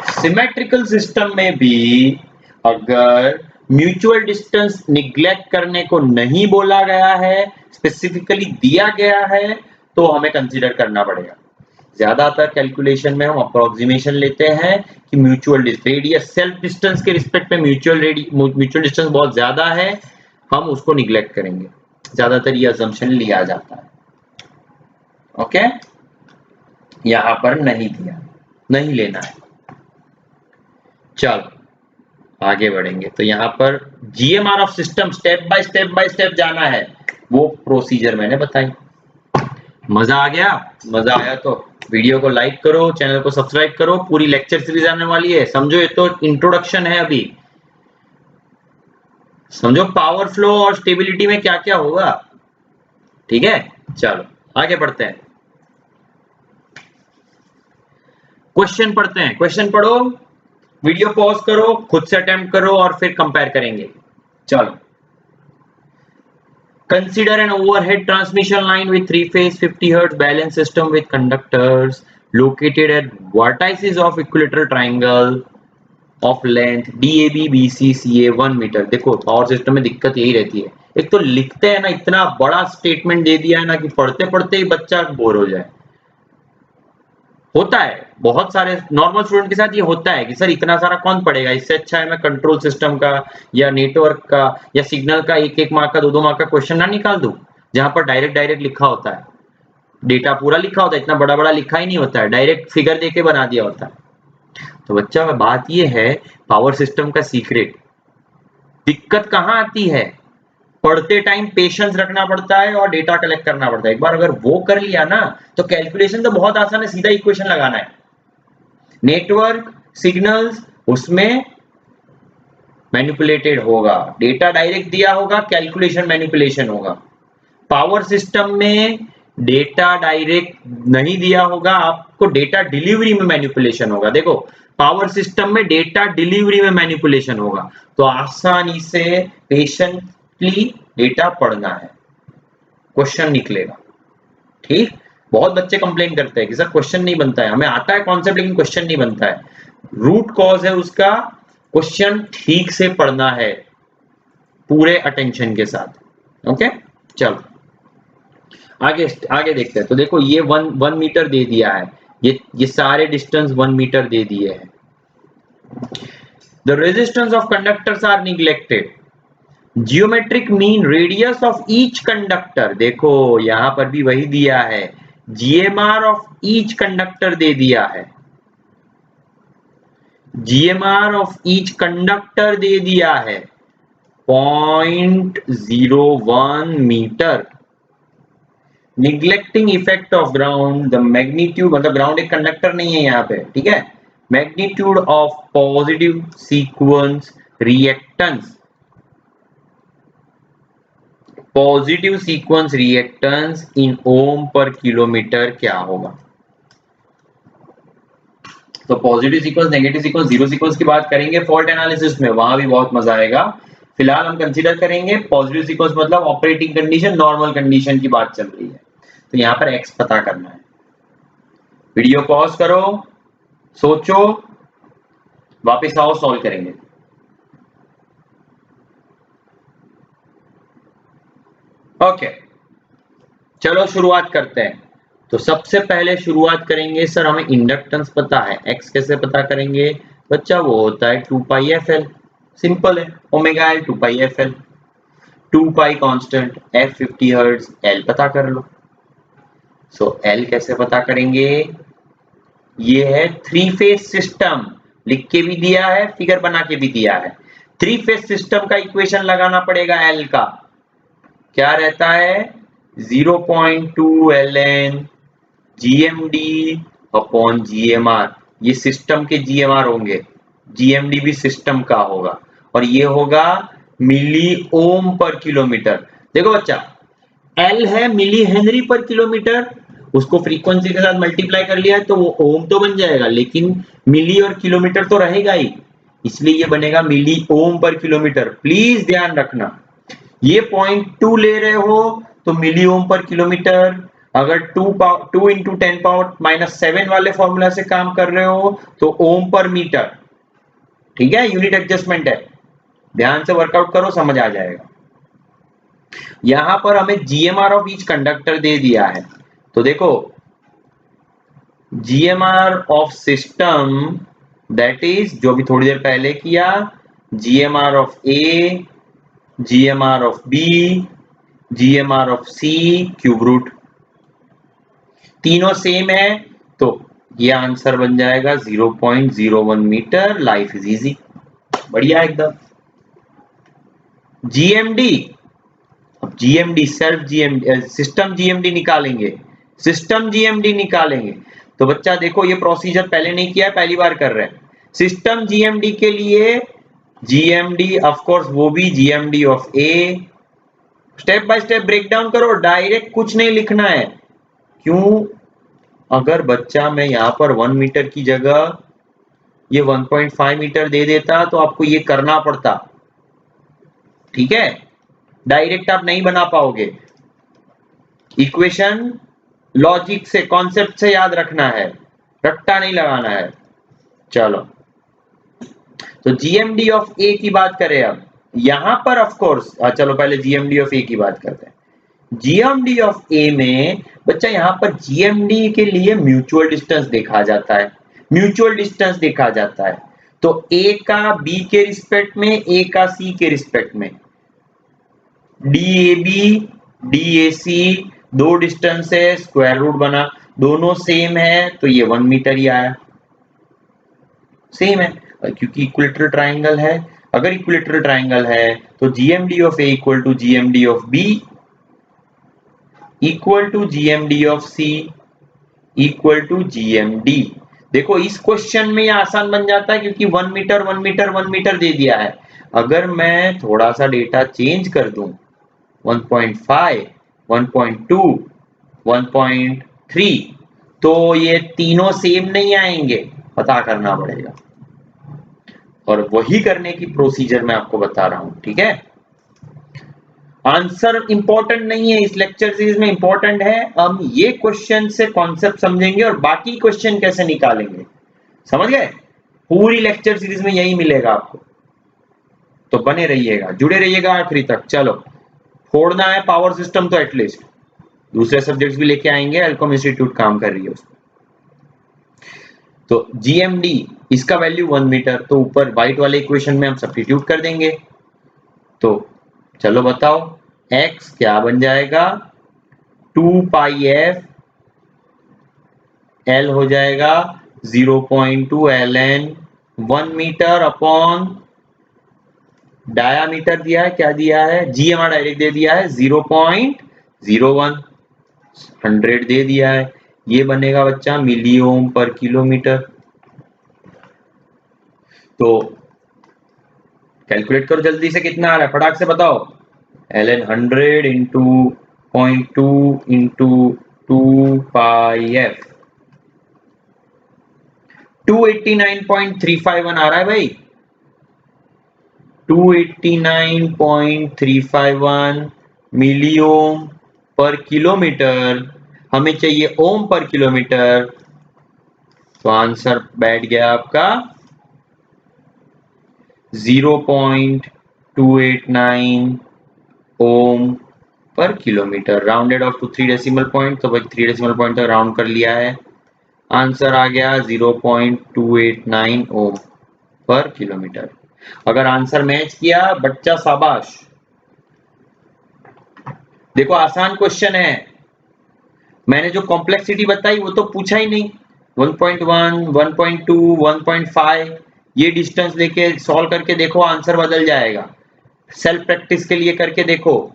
[SPEAKER 1] Symmetrical system में भी अगर म्यूचुअल डिस्टेंस निग्लेक्ट करने को नहीं बोला गया है, स्पेसिफिकली दिया गया है, तो हमें कंसीडर करना पड़ेगा। ज्यादातर कैलकुलेशन में हम अप्रोक्सीमेशन लेते हैं कि म्यूचुअल रेडियस, सेल्फ डिस्टेंस के रिस्पेक्ट में म्यूचुअल डिस्टेंस बहुत ज्यादा है, हम उसको निग्लेक्ट करेंगे, ज्यादातर ये असम्पशन लिया जाता है। ओके, यहां पर नहीं दिया, नहीं लेना है। चलो आगे बढ़ेंगे, तो यहाँ पर GMR of system step by step जाना है, वो प्रोसीजर मैंने बताई। मजा आ गया? मजा आया तो वीडियो को लाइक करो, चैनल को सब्सक्राइब करो, पूरी लेक्चर सीरीज आने वाली है, समझो ये तो इंट्रोडक्शन है अभी, समझो पावर फ्लो और स्टेबिलिटी में क्या क्या होगा। ठीक है, चलो आगे बढ़ते हैं, क्वेश्चन पढ़ते हैं। क्वेश्चन पढ़ो, वीडियो पॉज करो, खुद से अटेम्प्ट करो और फिर कंपेयर करेंगे। चलो, consider an overhead transmission line with three-phase 50 Hz balance system with conductors located at vertices of equilateral triangle of length DAB BC CA 1 मीटर। देखो पावर सिस्टम में दिक्कत यही रहती है, एक तो लिखते हैं ना, इतना बड़ा स्टेटमेंट दे दिया है ना कि पढ़ते पढ़ते ही बच्चा बोर हो जाए। होता है बहुत सारे नॉर्मल स्टूडेंट के साथ, ये होता है कि सर इतना सारा कौन पढ़ेगा, इससे अच्छा है मैं कंट्रोल सिस्टम का या नेटवर्क का या सिग्नल का एक मार्क का दो मार्क का क्वेश्चन ना निकाल दूं, जहां पर डायरेक्ट लिखा होता है, डेटा पूरा लिखा होता है, इतना बड़ा बड़ा लिखा ही नहीं होता है, डायरेक्ट फिगर देके बना दिया होता है। तो बच्चा बात ये है, पावर सिस्टम का सीक्रेट, दिक्कत कहाँ आती है, पढ़ते टाइम पेशेंस रखना पड़ता है और डेटा कलेक्ट करना पड़ता है। एक बार अगर वो कर लिया ना तो कैलकुलेशन तो बहुत आसान है, सीधा इक्वेशन लगाना है। नेटवर्क सिग्नल्स उसमें मैनिपुलेटेड होगा, डेटा डायरेक्ट दिया होगा, कैलकुलेशन मैनिपुलेशन होगा। पावर सिस्टम में डेटा डायरेक्ट नहीं दिया होगा, आपको डेटा डिलीवरी में मैनिपुलेशन होगा। देखो पावर सिस्टम में डेटा डिलीवरी में मैनिपुलेशन होगा, तो आसानी से पेशेंटली डेटा पढ़ना है, क्वेश्चन निकलेगा। ठीक, बहुत बच्चे कंप्लेन करते हैं कि सर क्वेश्चन नहीं बनता है, हमें आता है कॉन्सेप्ट लेकिन क्वेश्चन नहीं बनता है। रूट कॉज है उसका, क्वेश्चन ठीक से पढ़ना है पूरे अटेंशन के साथ। ओके, चलो आगे आगे देखते हैं। तो देखो ये 1 मीटर दे दिया है, ये सारे डिस्टेंस 1 मीटर दे दिए हैं। The resistance of conductors are neglected. Geometric mean radius of each conductor, देखो यहां पर भी वही दिया है, GMR of each conductor दे दिया है, GMR of each conductor दे दिया है 0.01 metre. Neglecting effect of ground, the magnitude, मतलब ग्राउंड एक कंडक्टर नहीं है यहाँ पे, ठीक है, magnitude of positive sequence reactance, positive sequence reactance in ohm per kilometre क्या होगा। तो positive sequence, negative sequence, zero sequence की बात करेंगे फॉल्ट एनालिसिस में, वहां भी बहुत मजा आएगा। फिलहाल हम कंसीडर करेंगे पॉजिटिव सीक्वेंस मतलब ऑपरेटिंग कंडीशन, नॉर्मल कंडीशन की बात चल रही है। तो यहाँ पर एक्स पता करना है। वीडियो पॉज करो, सोचो, वापस आओ, सॉल्व करेंगे। ओके, चलो शुरुआत करते हैं। तो सबसे पहले शुरुआत करेंगे, सर हमें इंडक्टेंस पता है, एक्स कैसे पता करेंगे बच्चा, वो होता है 2 पाई एफ एल, सिंपल है, omega L 2 pi F L, 2 pi constant, F 50 hertz, L पता कर लो। सो एल कैसे पता करेंगे, ये है थ्री फेज सिस्टम, लिख के भी दिया है, फिगर बना के भी दिया है। थ्री फेज सिस्टम का इक्वेशन लगाना पड़ेगा एल का, क्या रहता है 0.2 ln GMD अपॉन GMR, ये सिस्टम के GMR होंगे, GMD भी सिस्टम का होगा, और ये होगा मिली ओम पर किलोमीटर। देखो बच्चा, L है मिली हेनरी पर किलोमीटर, उसको फ्रीक्वेंसी के साथ मल्टीप्लाई कर लिया है तो वो ओम तो बन जाएगा, लेकिन मिली और किलोमीटर तो रहेगा ही, इसलिए ये बनेगा मिली ओम पर किलोमीटर। प्लीज ध्यान रखना, ये 0.2 ले रहे हो तो मिली ओम पर किलोमीटर, अगर 2 इंटू 10 पावर माइनस 7 वाले फॉर्मूला से काम कर रहे हो तो ओम पर मीटर, ठीक है, यूनिट एडजस्टमेंट है, ध्यान से वर्कआउट करो, समझ आ जाएगा। यहां पर हमें GMR ऑफ ईच कंडक्टर दे दिया है, तो देखो GMR of system that is जो भी थोड़ी देर पहले किया, GMR of A, GMR of B, GMR of C cube root, तीनों सेम है, तो ये आंसर बन जाएगा 0.01 मीटर। लाइफ इज इजी, बढ़िया एकदम। GMD, अब GMD self GMD system GMD निकालेंगे, सिस्टम GMD निकालेंगे। तो बच्चा देखो, ये प्रोसीजर पहले नहीं किया है, पहली बार कर रहे हैं। सिस्टम GMD के लिए GMD ऑफ कोर्स वो भी GMD of A, step by step break down करो, डायरेक्ट कुछ नहीं लिखना है। क्यों, अगर बच्चा मैं यहां पर 1 मीटर की जगह ये 1.5 मीटर दे देता तो आपको ये करना पड़ता, ठीक है, डायरेक्ट आप नहीं बना पाओगे। इक्वेशन लॉजिक से, कॉन्सेप्ट से याद रखना है, रट्टा नहीं लगाना है। चलो, तो GMD ऑफ ए की बात करें अब, यहां पर ऑफ कोर्स, चलो पहले GMD ऑफ ए की बात करते हैं। GMD ऑफ ए में बच्चा यहां पर GMD के लिए म्यूचुअल डिस्टेंस देखा जाता है, म्यूचुअल डिस्टेंस देखा जाता है, तो ए का बी के रिस्पेक्ट में, ए का सी के रिस्पेक्ट में, DAB DAC दो डिस्टेंस है, स्क्वायर रूट बना, दोनों सेम है तो ये 1 मीटर ही आया, सेम है क्योंकि इक्विलेटरल ट्राइंगल है। अगर इक्विलेटरल ट्राइंगल है तो GMD of A equal to GMD of B equal to GMD of C equal to GMD। देखो इस क्वेश्चन में ये आसान बन जाता है क्योंकि 1 मीटर 1 मीटर 1 मीटर दे दिया है। अगर मैं थोड़ा सा डेटा चेंज कर दूं 1.5 1.2 1.3 तो ये तीनों सेम नहीं आएंगे, पता करना पड़ेगा, और वही करने की प्रोसीजर मैं आपको बता रहा हूं, ठीक है। आंसर इंपॉर्टेंट नहीं है इस लेक्चर सीरीज में, इंपॉर्टेंट है हम ये क्वेश्चन से कॉन्सेप्ट समझेंगे और बाकी क्वेश्चन कैसे निकालेंगे, समझ गए। पूरी लेक्चर सीरीज में यही मिलेगा आपको, तो बने रहिएगा, जुड़े रहिएगा आखिरी तक। चलो, फोड़ना है पावर सिस्टम तो एटलीस्ट दूसरे सब्जेक्ट्स भी लेके आएंगे, एल्कोम इंस्टीट्यूट काम कर रही है उसमें। तो GMD इसका वैल्यू 1 मीटर, तो ऊपर व्हाइट वाले इक्वेशन में हम सब्स्टिट्यूट कर देंगे, तो चलो बताओ x क्या बन जाएगा, 2 पाई एफ एल हो जाएगा 0.2 ln 1 मीटर अपॉन डायामीटर दिया है, क्या दिया है, GMR डायरेक्ट दे दिया है 0.01, 100 दे दिया है, ये बनेगा बच्चा मिली ओम पर किलोमीटर। तो कैलकुलेट करो जल्दी से, कितना आ रहा है फटाक से बताओ। ln 100 इंटू 0.2 इंटू 2πf 289.351 आ रहा है भाई, 289.351 मिली ओम पर किलोमीटर। हमें चाहिए ओम पर किलोमीटर, तो आंसर बैठ गया आपका 0.289 ohm per kilometre. Rounded off to 3 decimal point, तो भाई 3 डेसिमल पॉइंट तक राउंड कर लिया है। आंसर आ गया 0.289 ओम पर किलोमीटर। अगर आंसर मैच किया बच्चा शाबाश। देखो आसान क्वेश्चन है, मैंने जो कॉम्प्लेक्सिटी बताई वो तो पूछा ही नहीं। 1.1, 1.2, 1.5 ये डिस्टेंस लेके सॉल्व करके देखो, आंसर बदल जाएगा। सेल्फ प्रैक्टिस के लिए करके देखो,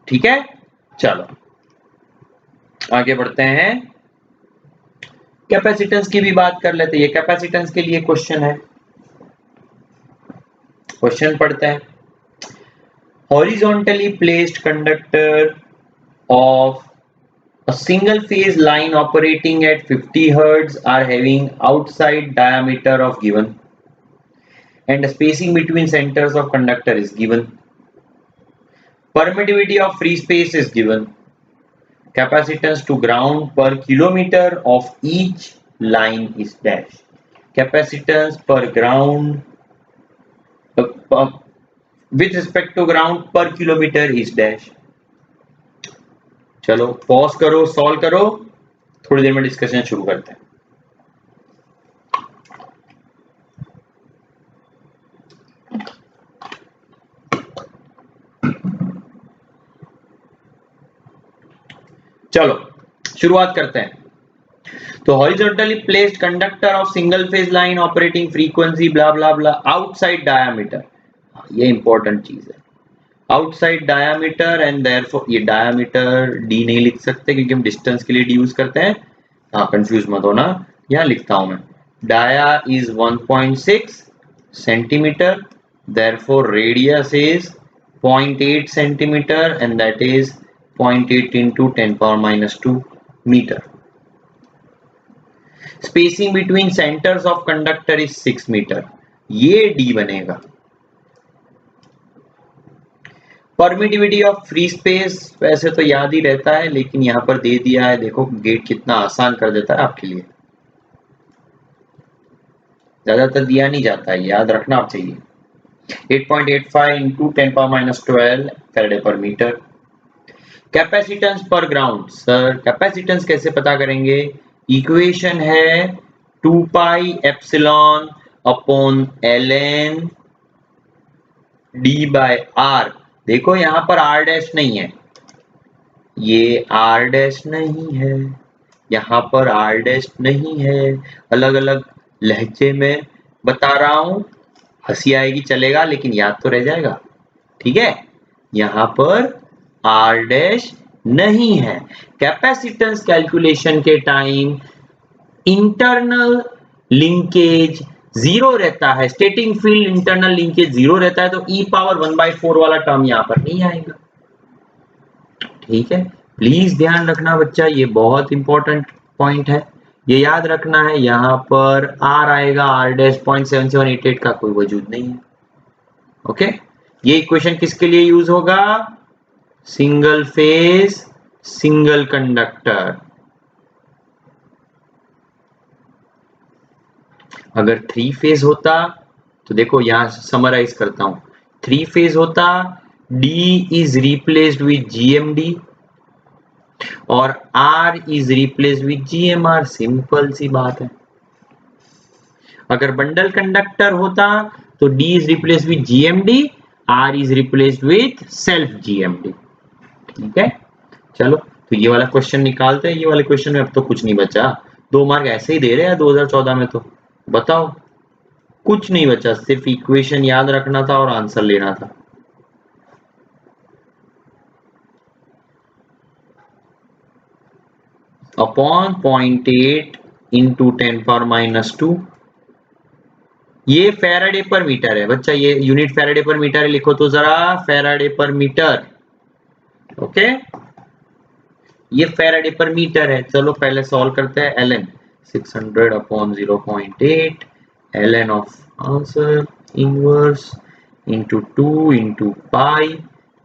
[SPEAKER 1] ठीक है। चलो आगे बढ़ते हैं, कैपेसिटेंस की भी बात कर लेते हैं। ये कैपेसिटेंस के लिए क्वेश्चन है, क्वेश्चन पढ़ते हैं। Horizontally placed conductor of a single phase line operating at 50 Hz are having outside diameter of given and the spacing between centers of conductor is given. Permittivity of free space is given. Capacitance to ground per kilometer of each line is dash. Capacitance per ground with respect to ground per kilometer is dash. चलो pause करो, solve करो, थोड़ी देर में discussion शुरू करते हैं। चलो शुरुआत करते हैं। तो horizontally placed conductor of single phase line operating frequency blah blah blah outside diameter, ये इंपॉर्टेंट चीज है। आउटसाइड डायामीटर एंड देयरफॉर ये डायामीटर डी नहीं लिख सकते क्योंकि हम डिस्टेंस के लिए डी यूज करते हैं। हाँ कंफ्यूज मत होना, यहां लिखता हूं मैं, dia is 1.6 centimetre, therefore radius is 0.8 centimetre and that is 0.8 into 10⁻⁻2 metre. Spacing between centres of conductor is 6 metre, ये डी बनेगा। परमिटिविटी ऑफ फ्री स्पेस वैसे तो याद ही रहता है लेकिन यहां पर दे दिया है, देखो गेट कितना आसान कर देता है आपके लिए, ज्यादातर दिया नहीं जाता है, याद रखना आप चाहिए। 8.85 into 10⁻12 faraday per metre. Capacitance per ground, sir capacitance कैसे पता करेंगे? इक्वेशन है 2 pi epsilon upon ln d by r। देखो यहां पर r डैश नहीं है, ये r डैश नहीं है, यहां पर r डैश नहीं है, अलग अलग लहजे में बता रहा हूं, हंसी आएगी चलेगा लेकिन याद तो रह जाएगा, ठीक है। यहां पर r डैश नहीं है। कैपेसिटेंस कैलकुलेशन के टाइम इंटरनल लिंकेज जीरो रहता है, स्टेटिंग फील्ड इंटरनल लिंकेज जीरो रहता है, तो e पावर 1/4 वाला टर्म यहां पर नहीं आएगा, ठीक है। प्लीज ध्यान रखना बच्चा, ये बहुत इंपॉर्टेंट पॉइंट है, ये याद रखना है। यहां पर r आएगा, r डैश 0.7788 का कोई वजूद नहीं है, ओके। ये इक्वेशन किसके लिए यूज होगा? Single phase single conductor. अगर 3 फेज होता तो देखो यहां समराइज करता हूं, 3 फेज होता D is replaced with GMD और R is replaced with GMR, simple सी बात है। अगर बंडल कंडक्टर होता तो D is replaced with GMD, R is replaced with self GMD, ठीक है। चलो तो ये वाला क्वेश्चन निकालते हैं, ये वाले क्वेश्चन में अब तो कुछ नहीं बचा, 2 मार्क ऐसे ही दे रहे हैं 2014 में, तो बताओ कुछ नहीं बचा, सिर्फ इक्वेशन याद रखना था और आंसर लेना था। अपॉन 0.8 into 10⁻², ये फैराडे पर मीटर है बच्चा, ये यूनिट फैराडे पर मीटर है, लिखो तो जरा फैराडे पर मीटर। ओके, ये फैराडे पर मीटर है। चलो पहले सॉल्व करते हैं। ln 600 upon 0.8 ln of answer inverse into 2 into pi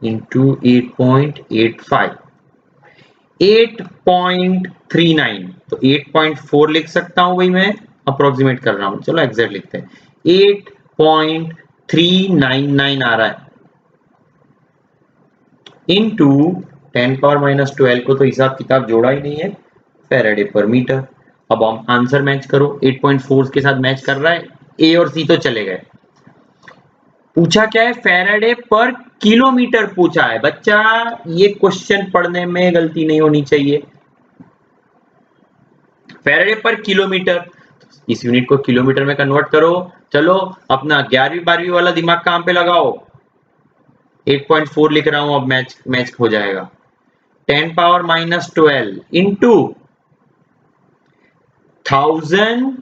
[SPEAKER 1] into 8.85 8.39, तो 8.4 लिख सकता हूं भाई, मैं अप्रोक्सीमेट कर रहा हूं, चलो एग्जैक्ट लिखते हैं। 8.399 आ रहा है इनटू 10⁻⁻12 को तो हिसाब किताब जोड़ा ही नहीं है, फैराडे पर मीटर। अब हम आंसर मैच करो, 8.4 के साथ मैच कर रहा है, ए और सी तो चले गए। पूछा क्या है, फैराडे पर किलोमीटर पूछा है बच्चा। ये क्वेश्चन पढ़ने में गलती नहीं होनी चाहिए, फैराडे पर किलोमीटर, इस यूनिट को किलोमीटर में कन्वर्ट करो। चलो अपना 11वीं 12वीं वाला दिमाग काम पे लगाओ। 8.4 लिख रहा हूं, अब मैच मैच हो जाएगा। 10⁻⁻12 इंटू 1000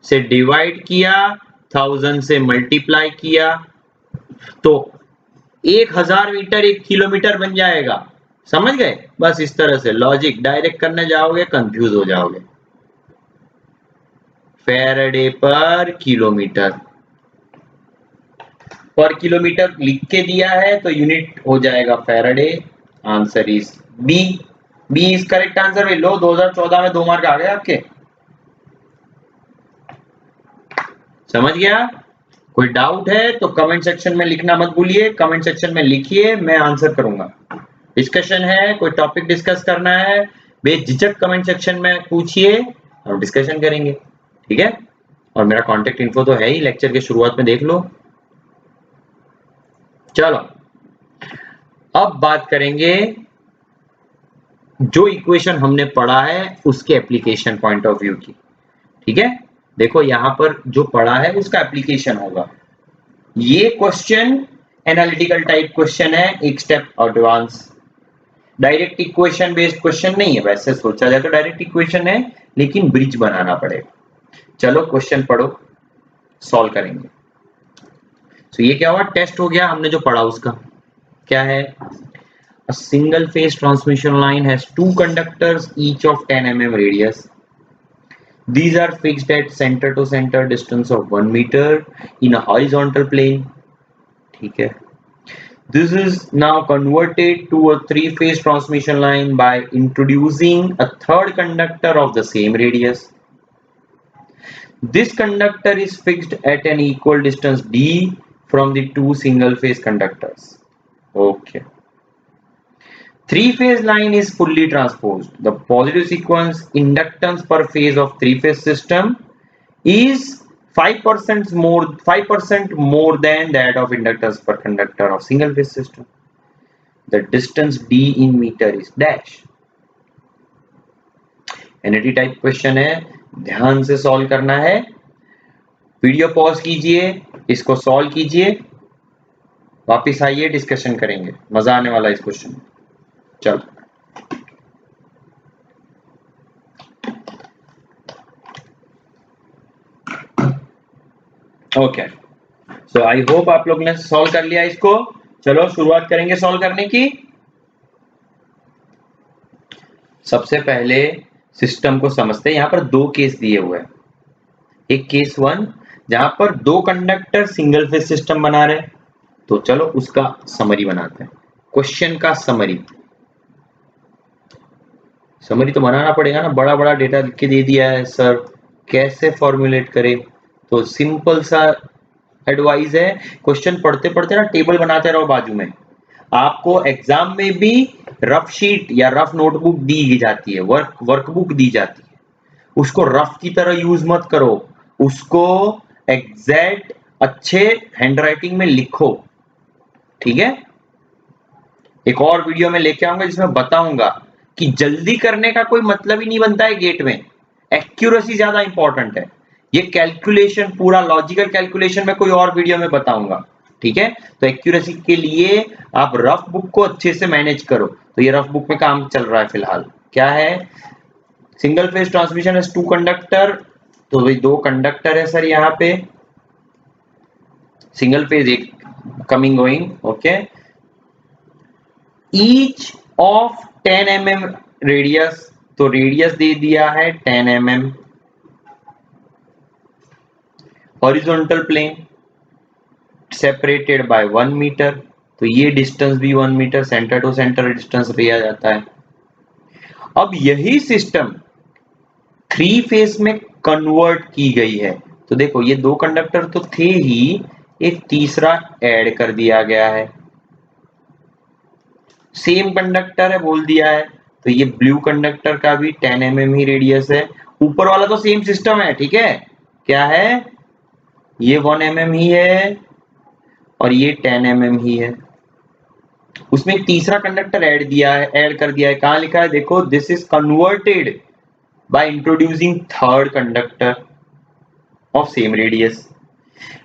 [SPEAKER 1] से डिवाइड किया, 1000 से मल्टीप्लाई किया, तो 1000 मीटर 1 किलोमीटर बन जाएगा। समझ गए? बस इस तरह से लॉजिक, डायरेक्ट करने जाओगे कंफ्यूज हो जाओगे। फैराडे पर किलोमीटर, पर किलोमीटर लिख के दिया है तो यूनिट हो जाएगा faraday. Answer is B, B is correct answer. में लो 2014 में 2 मार्क आ गए आपके। समझ गया? कोई डाउट है तो कमेंट सेक्शन में लिखना मत भूलिए, कमेंट सेक्शन में लिखिए, मैं आंसर करूंगा। डिस्कशन है, कोई टॉपिक डिस्कस करना है, बेझिझक कमेंट सेक्शन में पूछिए, हम डिस्कशन करेंगे। ठीक है? और मेरा कॉन्टेक्ट इन्फो तो है ही, लेक्चर के शुरुआत में देख लो। चलो अब बात करेंगे जो इक्वेशन हमने पढ़ा है उसके एप्लीकेशन पॉइंट ऑफ व्यू की। ठीक है, देखो यहां पर जो पढ़ा है उसका एप्लीकेशन होगा। ये क्वेश्चन एनालिटिकल टाइप क्वेश्चन है, एक step advance, direct equation based question नहीं है। वैसे सोचा जाए तो डायरेक्ट इक्वेशन है, लेकिन ब्रिज बनाना पड़ेगा। चलो क्वेश्चन पढ़ो, सॉल्व करेंगे। तो ये क्या हुआ, टेस्ट हो गया हमने जो पढ़ा उसका। क्या है, a single phase transmission line has 2 conductors each of 10 mm radius. These are fixed at center to center distance of 1 meter in a horizontal plane. ठीक है, this is now converted to a 3-phase transmission line by introducing a third conductor of the same radius. This conductor is fixed at an equal distance d from the 2 single phase conductors. Okay. 3-phase line is fully transposed. The positive sequence inductance per phase of 3-phase system is 5% more than that of inductance per conductor of single phase system. The distance d in meter is dash. NAT type question है, ध्यान से solve करना है। Video pause कीजिए, इसको solve कीजिए, वापिस आइए, डिस्कशन करेंगे, मजा आने वाला है इस क्वेश्चन में। चलो ओके, सो आई होप आप लोग ने सॉल्व कर लिया इसको। चलो शुरुआत करेंगे सॉल्व करने की। सबसे पहले सिस्टम को समझते हैं। यहां पर 2 केस दिए हुए हैं। एक केस 1 जहां पर 2 कंडक्टर सिंगल फेज सिस्टम बना रहे, तो चलो उसका समरी बनाते हैं। क्वेश्चन का समरी तो बनाना पड़ेगा ना, बड़ा बड़ा डेटा लिख के दे दिया है सर, कैसे फॉर्मुलेट करें। तो सिंपल सा एडवाइस है, क्वेश्चन पढ़ते पढ़ते ना टेबल बनाते रहो बाजू में। आपको एग्जाम में भी रफ शीट या रफ नोटबुक दी जाती है, वर्कबुक दी जाती है, उसको रफ की तरह यूज मत करो, उसको एग्जैक्ट अच्छे हैंडराइटिंग में लिखो। ठीक है, एक और वीडियो में लेके आऊंगा जिसमें बताऊंगा कि जल्दी करने का कोई मतलब ही नहीं बनता है गेट में, एक्यूरेसी ज्यादा इंपॉर्टेंट है। ये कैलकुलेशन, पूरा लॉजिकल कैलकुलेशन में कोई और वीडियो में बताऊंगा। ठीक है, तो एक्यूरेसी के लिए आप रफ बुक को अच्छे से मैनेज करो। तो ये रफ बुक में काम चल रहा है फिलहाल। क्या है, सिंगल फेज ट्रांसमिशन है 2 कंडक्टर, तो भाई 2 कंडक्टर है सर यहाँ पे, सिंगल फेज एक coming going, okay. Each of 10 mm radius, तो रेडियस दे दिया है 10 mm। Horizontal plane separated by 1 metre, तो ये डिस्टेंस भी 1 metre, centre to centre distance लिया जाता है। अब यही सिस्टम 3 फेज में कन्वर्ट की गई है। तो देखो ये दो कंडक्टर तो थे ही, एक तीसरा ऐड कर दिया गया है। सेम कंडक्टर है बोल दिया है, तो ये ब्लू कंडक्टर का भी 10 mm ही रेडियस है। ऊपर वाला तो सेम सिस्टम है, ठीक है, क्या है, ये 1 mm ही है और ये 10 mm ही है। उसमें एक तीसरा कंडक्टर ऐड दिया है, ऐड कर दिया है। कहां लिखा है देखो, this is converted by introducing third conductor of same radius.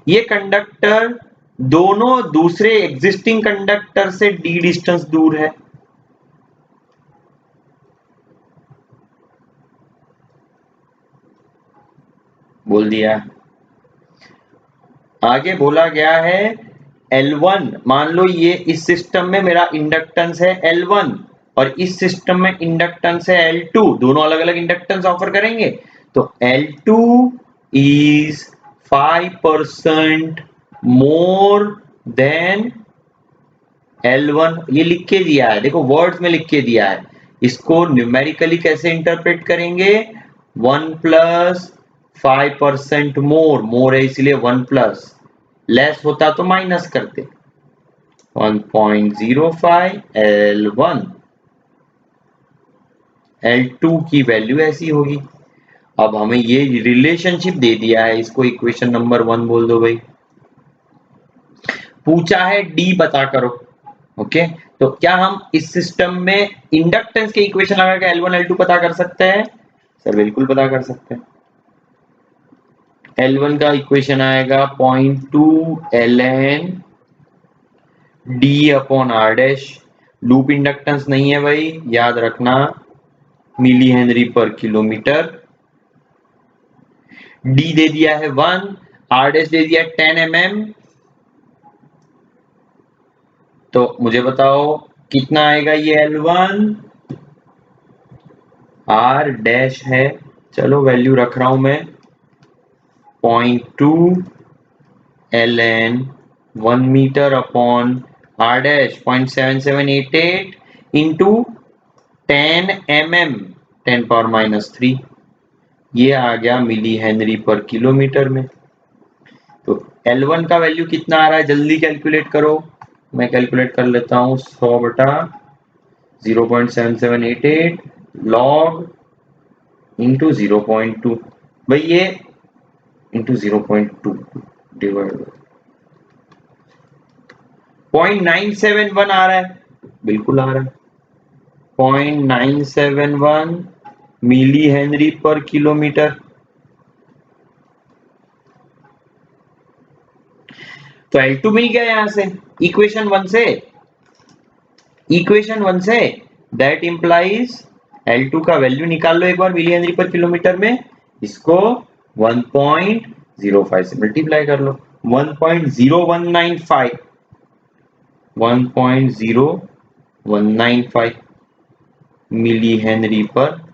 [SPEAKER 1] ये कंडक्टर दोनों दूसरे एग्जिस्टिंग कंडक्टर से d डिस्टेंस दूर है। बोल दिया। आगे बोला गया है L1, मान लो ये इस सिस्टम में मेरा इंडक्टेंस है L1 और इस सिस्टम में इंडक्टेंस है L2, दोनों अलग अलग इंडक्टेंस ऑफर करेंगे। तो L2 is 5% more than L1, ये लिख के दिया है, देखो वर्ड्स में लिख के दिया है। इसको न्यूमेरिकली कैसे इंटरप्रेट करेंगे, 1 प्लस 5% मोर, मोर है इसलिए 1 प्लस, लेस होता तो माइनस करते, 1.05 L1, L2 की वैल्यू ऐसी होगी। अब हमें ये रिलेशनशिप दे दिया है, इसको इक्वेशन नंबर 1 बोल दो भाई। पूछा है D पता करो, ओके। तो क्या हम इस सिस्टम में इंडक्टेंस के इक्वेशन लगा के L1 L2 पता कर सकते हैं? सर बिल्कुल पता कर सकते हैं। L1 का इक्वेशन आएगा 0.2 ln D upon R dash. Loop inductance नहीं है भाई, याद रखना, milli henry per kilometre. D दे दिया है 1, R डैश दे दिया 10 mm। तो मुझे बताओ कितना आएगा ये L1, R डैश है, चलो वैल्यू रख रहा हूं मैं, 0.2 ln 1 metre upon R dash 0.7788 into 10 mm 10 power minus 3, ये आ गया मिली हेनरी पर किलोमीटर में। तो L1 का वैल्यू कितना आ रहा है, जल्दी कैलकुलेट करो, मैं कैलकुलेट कर लेता हूं, 100 बटा 0.7788 लॉग इंटू 0.2, भाई ये इंटू 0.2 डिवाइड 0.971 आ रहा है, बिल्कुल आ रहा है, 0.971 मिली हेनरी पर किलोमीटर। तो L2 मिल गया यहां से इक्वेशन 1 से, इक्वेशन 1 से, दैट इंप्लाइज L2 का वैल्यू निकाल लो एक बार मिली हेनरी पर किलोमीटर में, इसको 1.05 से मल्टीप्लाई कर लो, 1.0195 1.0195 मिली हेनरी पर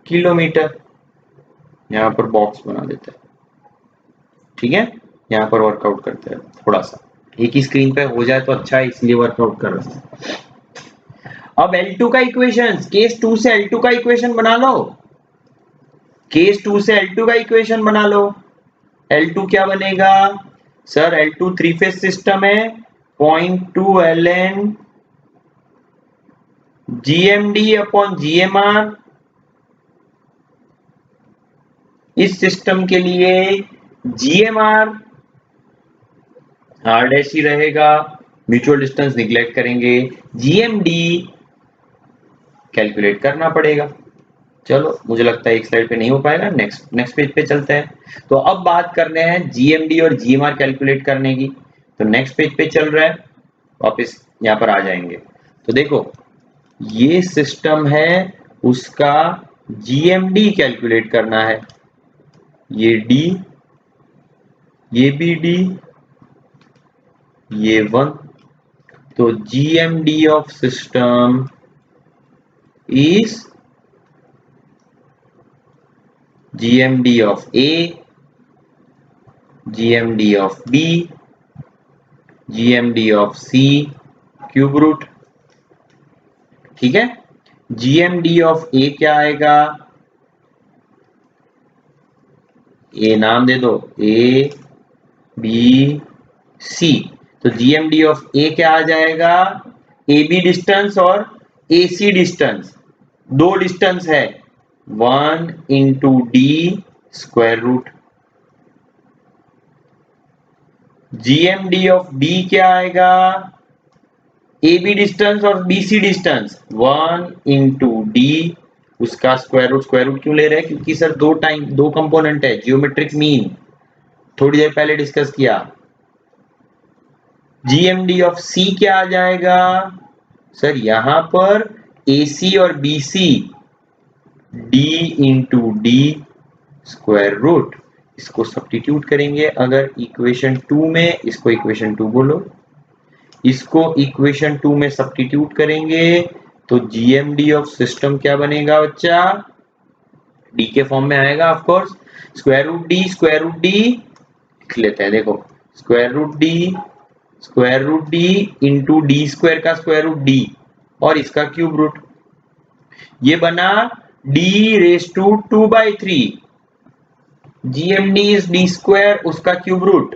[SPEAKER 1] किलोमीटर। यहां पर बॉक्स बना देते हैं, ठीक है, यहां पर वर्कआउट करते हैं थोड़ा सा, एक ही स्क्रीन पे हो जाए तो अच्छा है, इसलिए वर्कआउट कर रहे हैं। अब L2 का इक्वेशन, केस 2 से L2 का इक्वेशन बना लो, केस 2 से L2 का इक्वेशन बना लो। L2 क्या बनेगा sir, L2 three phase system है, 0.2 ln GMD अपॉन GMR। इस सिस्टम के लिए GMR R डैश ही रहेगा, म्यूचुअल डिस्टेंस निग्लेक्ट करेंगे, GMD कैलकुलेट करना पड़ेगा। चलो मुझे लगता है एक स्लाइड पे नहीं हो पाएगा, नेक्स्ट पेज पे चलते हैं। तो अब बात करने हैं GMD और GMR कैलकुलेट करने की, तो नेक्स्ट पेज पे चल रहा है, वापस यहाँ पर आ जाएंगे। तो देखो ये सिस्टम है, उसका GMD कैलकुलेट करना है, ये D, ये भी D, ये 1, तो GMD of system is GMD of A, GMD of B, GMD of C cube root. ठीक है, GMD ऑफ A क्या आएगा, ए नाम दे दो, A B C, तो GMD ऑफ A क्या आ जाएगा, AB डिस्टेंस और AC डिस्टेंस, दो डिस्टेंस है, 1 into D square root. GMD of B क्या आएगा, AB डिस्टेंस और BC डिस्टेंस, 1 इंटू D, उसका स्क्वायर रूट क्यों ले रहे हैं, क्योंकि सर दो कंपोनेंट है, जियोमेट्रिक मीन थोड़ी देर पहले डिस्कस किया। GMD ऑफ C क्या आ जाएगा, सर यहां पर AC और BC D into D square root, इसको सब्स्टिट्यूट करेंगे अगर इक्वेशन 2 में, इसको इक्वेशन 2 बोलो, इसको इक्वेशन 2 में सब्स्टिट्यूट करेंगे तो GMD ऑफ सिस्टम क्या बनेगा बच्चा, D के फॉर्म में आएगा of course, square root D लिख लेते हैं, देखो square root D into D square का स्क्वायर रूट डी और इसका क्यूब रूट, ये बना d⁻²/3, GMD is D square उसका क्यूब रूट,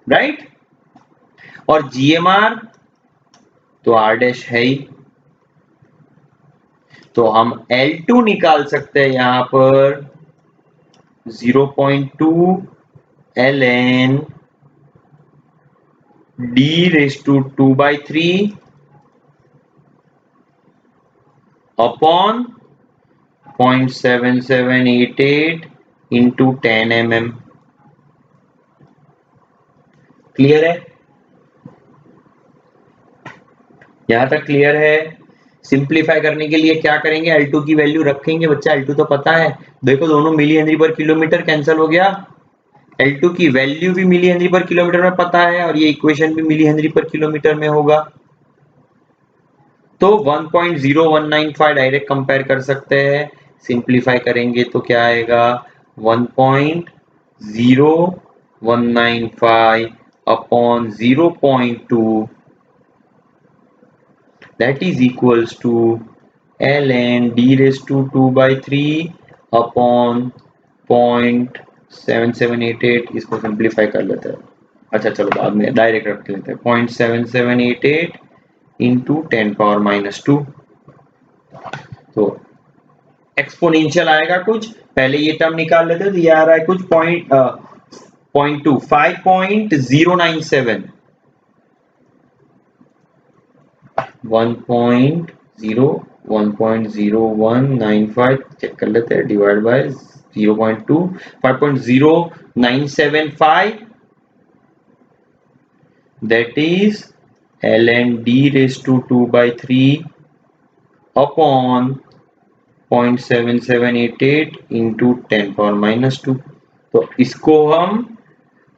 [SPEAKER 1] राइट, और GMR तो R डैश है ही, तो हम L2 निकाल सकते हैं यहां पर 0.2 ln d⁻²/3 upon 0.7788 into 10 mm। Clear है, यहां तक क्लियर है। सिंप्लीफाई करने के लिए क्या करेंगे, L2 की वैल्यू रखेंगे बच्चा, L2 तो पता है, देखो दोनों milli henry per kilometre cancel हो गया, L2 की वैल्यू भी मिली हेनरी पर किलोमीटर में पता है और ये इक्वेशन भी मिली हेनरी पर किलोमीटर में होगा, तो 1.0195 डायरेक्ट कंपेयर कर सकते हैं, सिंप्लीफाई करेंगे तो क्या आएगा 1.0195 upon 0.2 that is equals to ln d⁻²/3 upon 0.7788, इसको सिंप्लीफाई कर लेते हैं, अच्छा चलो बाद में डायरेक्ट रख लेते हैं, 0.7788 इंटू 10⁻², तो एक्सपोनेंशियल आएगा कुछ, पहले ये टर्म निकाल लेते हैं, तो ये आ रहा है कुछ 5.0195 चेक कर लेते हैं, divide by 0.2 5.0975 that is ln d⁻²/3 upon 0.7788 into 10⁻², तो इसको हम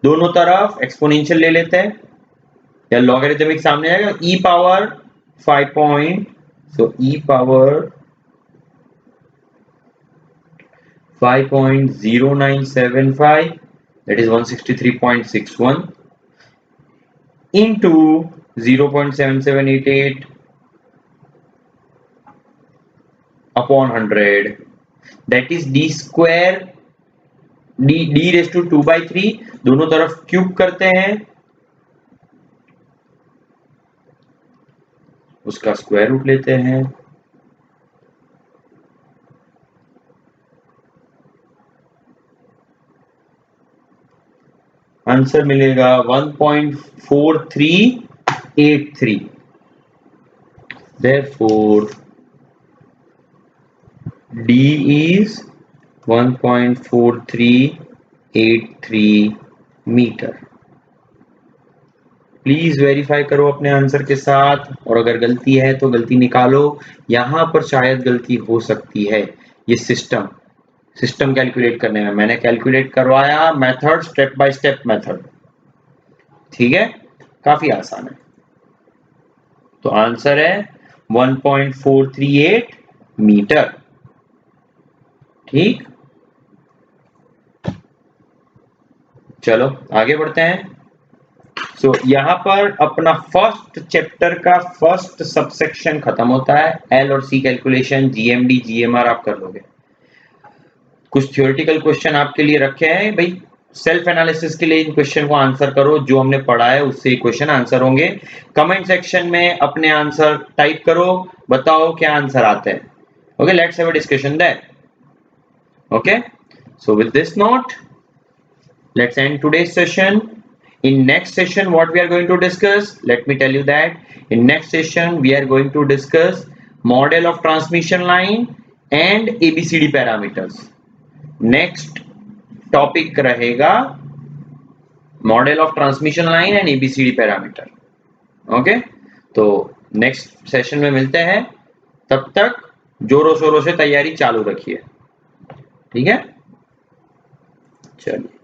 [SPEAKER 1] दोनों तरफ एक्सपोनेंशियल ले लेते हैं या लॉगरिथमिक सामने आएगा, e power 5.0975 that is 163.61 into 0.7788 upon 100 that is d⁻²/3, दोनों तरफ क्यूब करते हैं, उसका स्क्वायर रूट लेते हैं, आंसर मिलेगा 1.4383, therefore D is 1.4383 metre. Please verify करो अपने आंसर के साथ, और अगर गलती है तो गलती निकालो, यहां पर शायद गलती हो सकती है, ये सिस्टम कैलकुलेट करने में मैंने कैलकुलेट करवाया, method step by step method, ठीक है, काफी आसान है। तो आंसर है 1.438 मीटर। ठीक, चलो आगे बढ़ते हैं। सो यहाँ पर अपना फर्स्ट चैप्टर का फर्स्ट सबसेक्शन खत्म होता है। एल और सी कैलकुलेशन, जीएमडी जीएमआर आप कर लोगे। कुछ थ्योरेटिकल क्वेश्चन आपके लिए रखे हैं भाई, सेल्फ एनालिसिस के लिए इन क्वेश्चन को आंसर करो, जो हमने पढ़ा है उससे क्वेश्चन आंसर होंगे। कमेंट सेक्शन में अपने आंसर टाइप करो, बताओ क्या आंसर आते हैं। Okay, let's have a discussion that. Okay, so with this note, let's end today's session. In next session, what we are going to discuss, let me tell you that in next session we are going to discuss model of transmission line and ABCD parameters. Next topic रहेगा model of transmission line and ABCD parameter. Okay, तो next session में मिलते हैं, तब तक जोरों शोरों से तैयारी चालू रखिए। ठीक है, चलिए।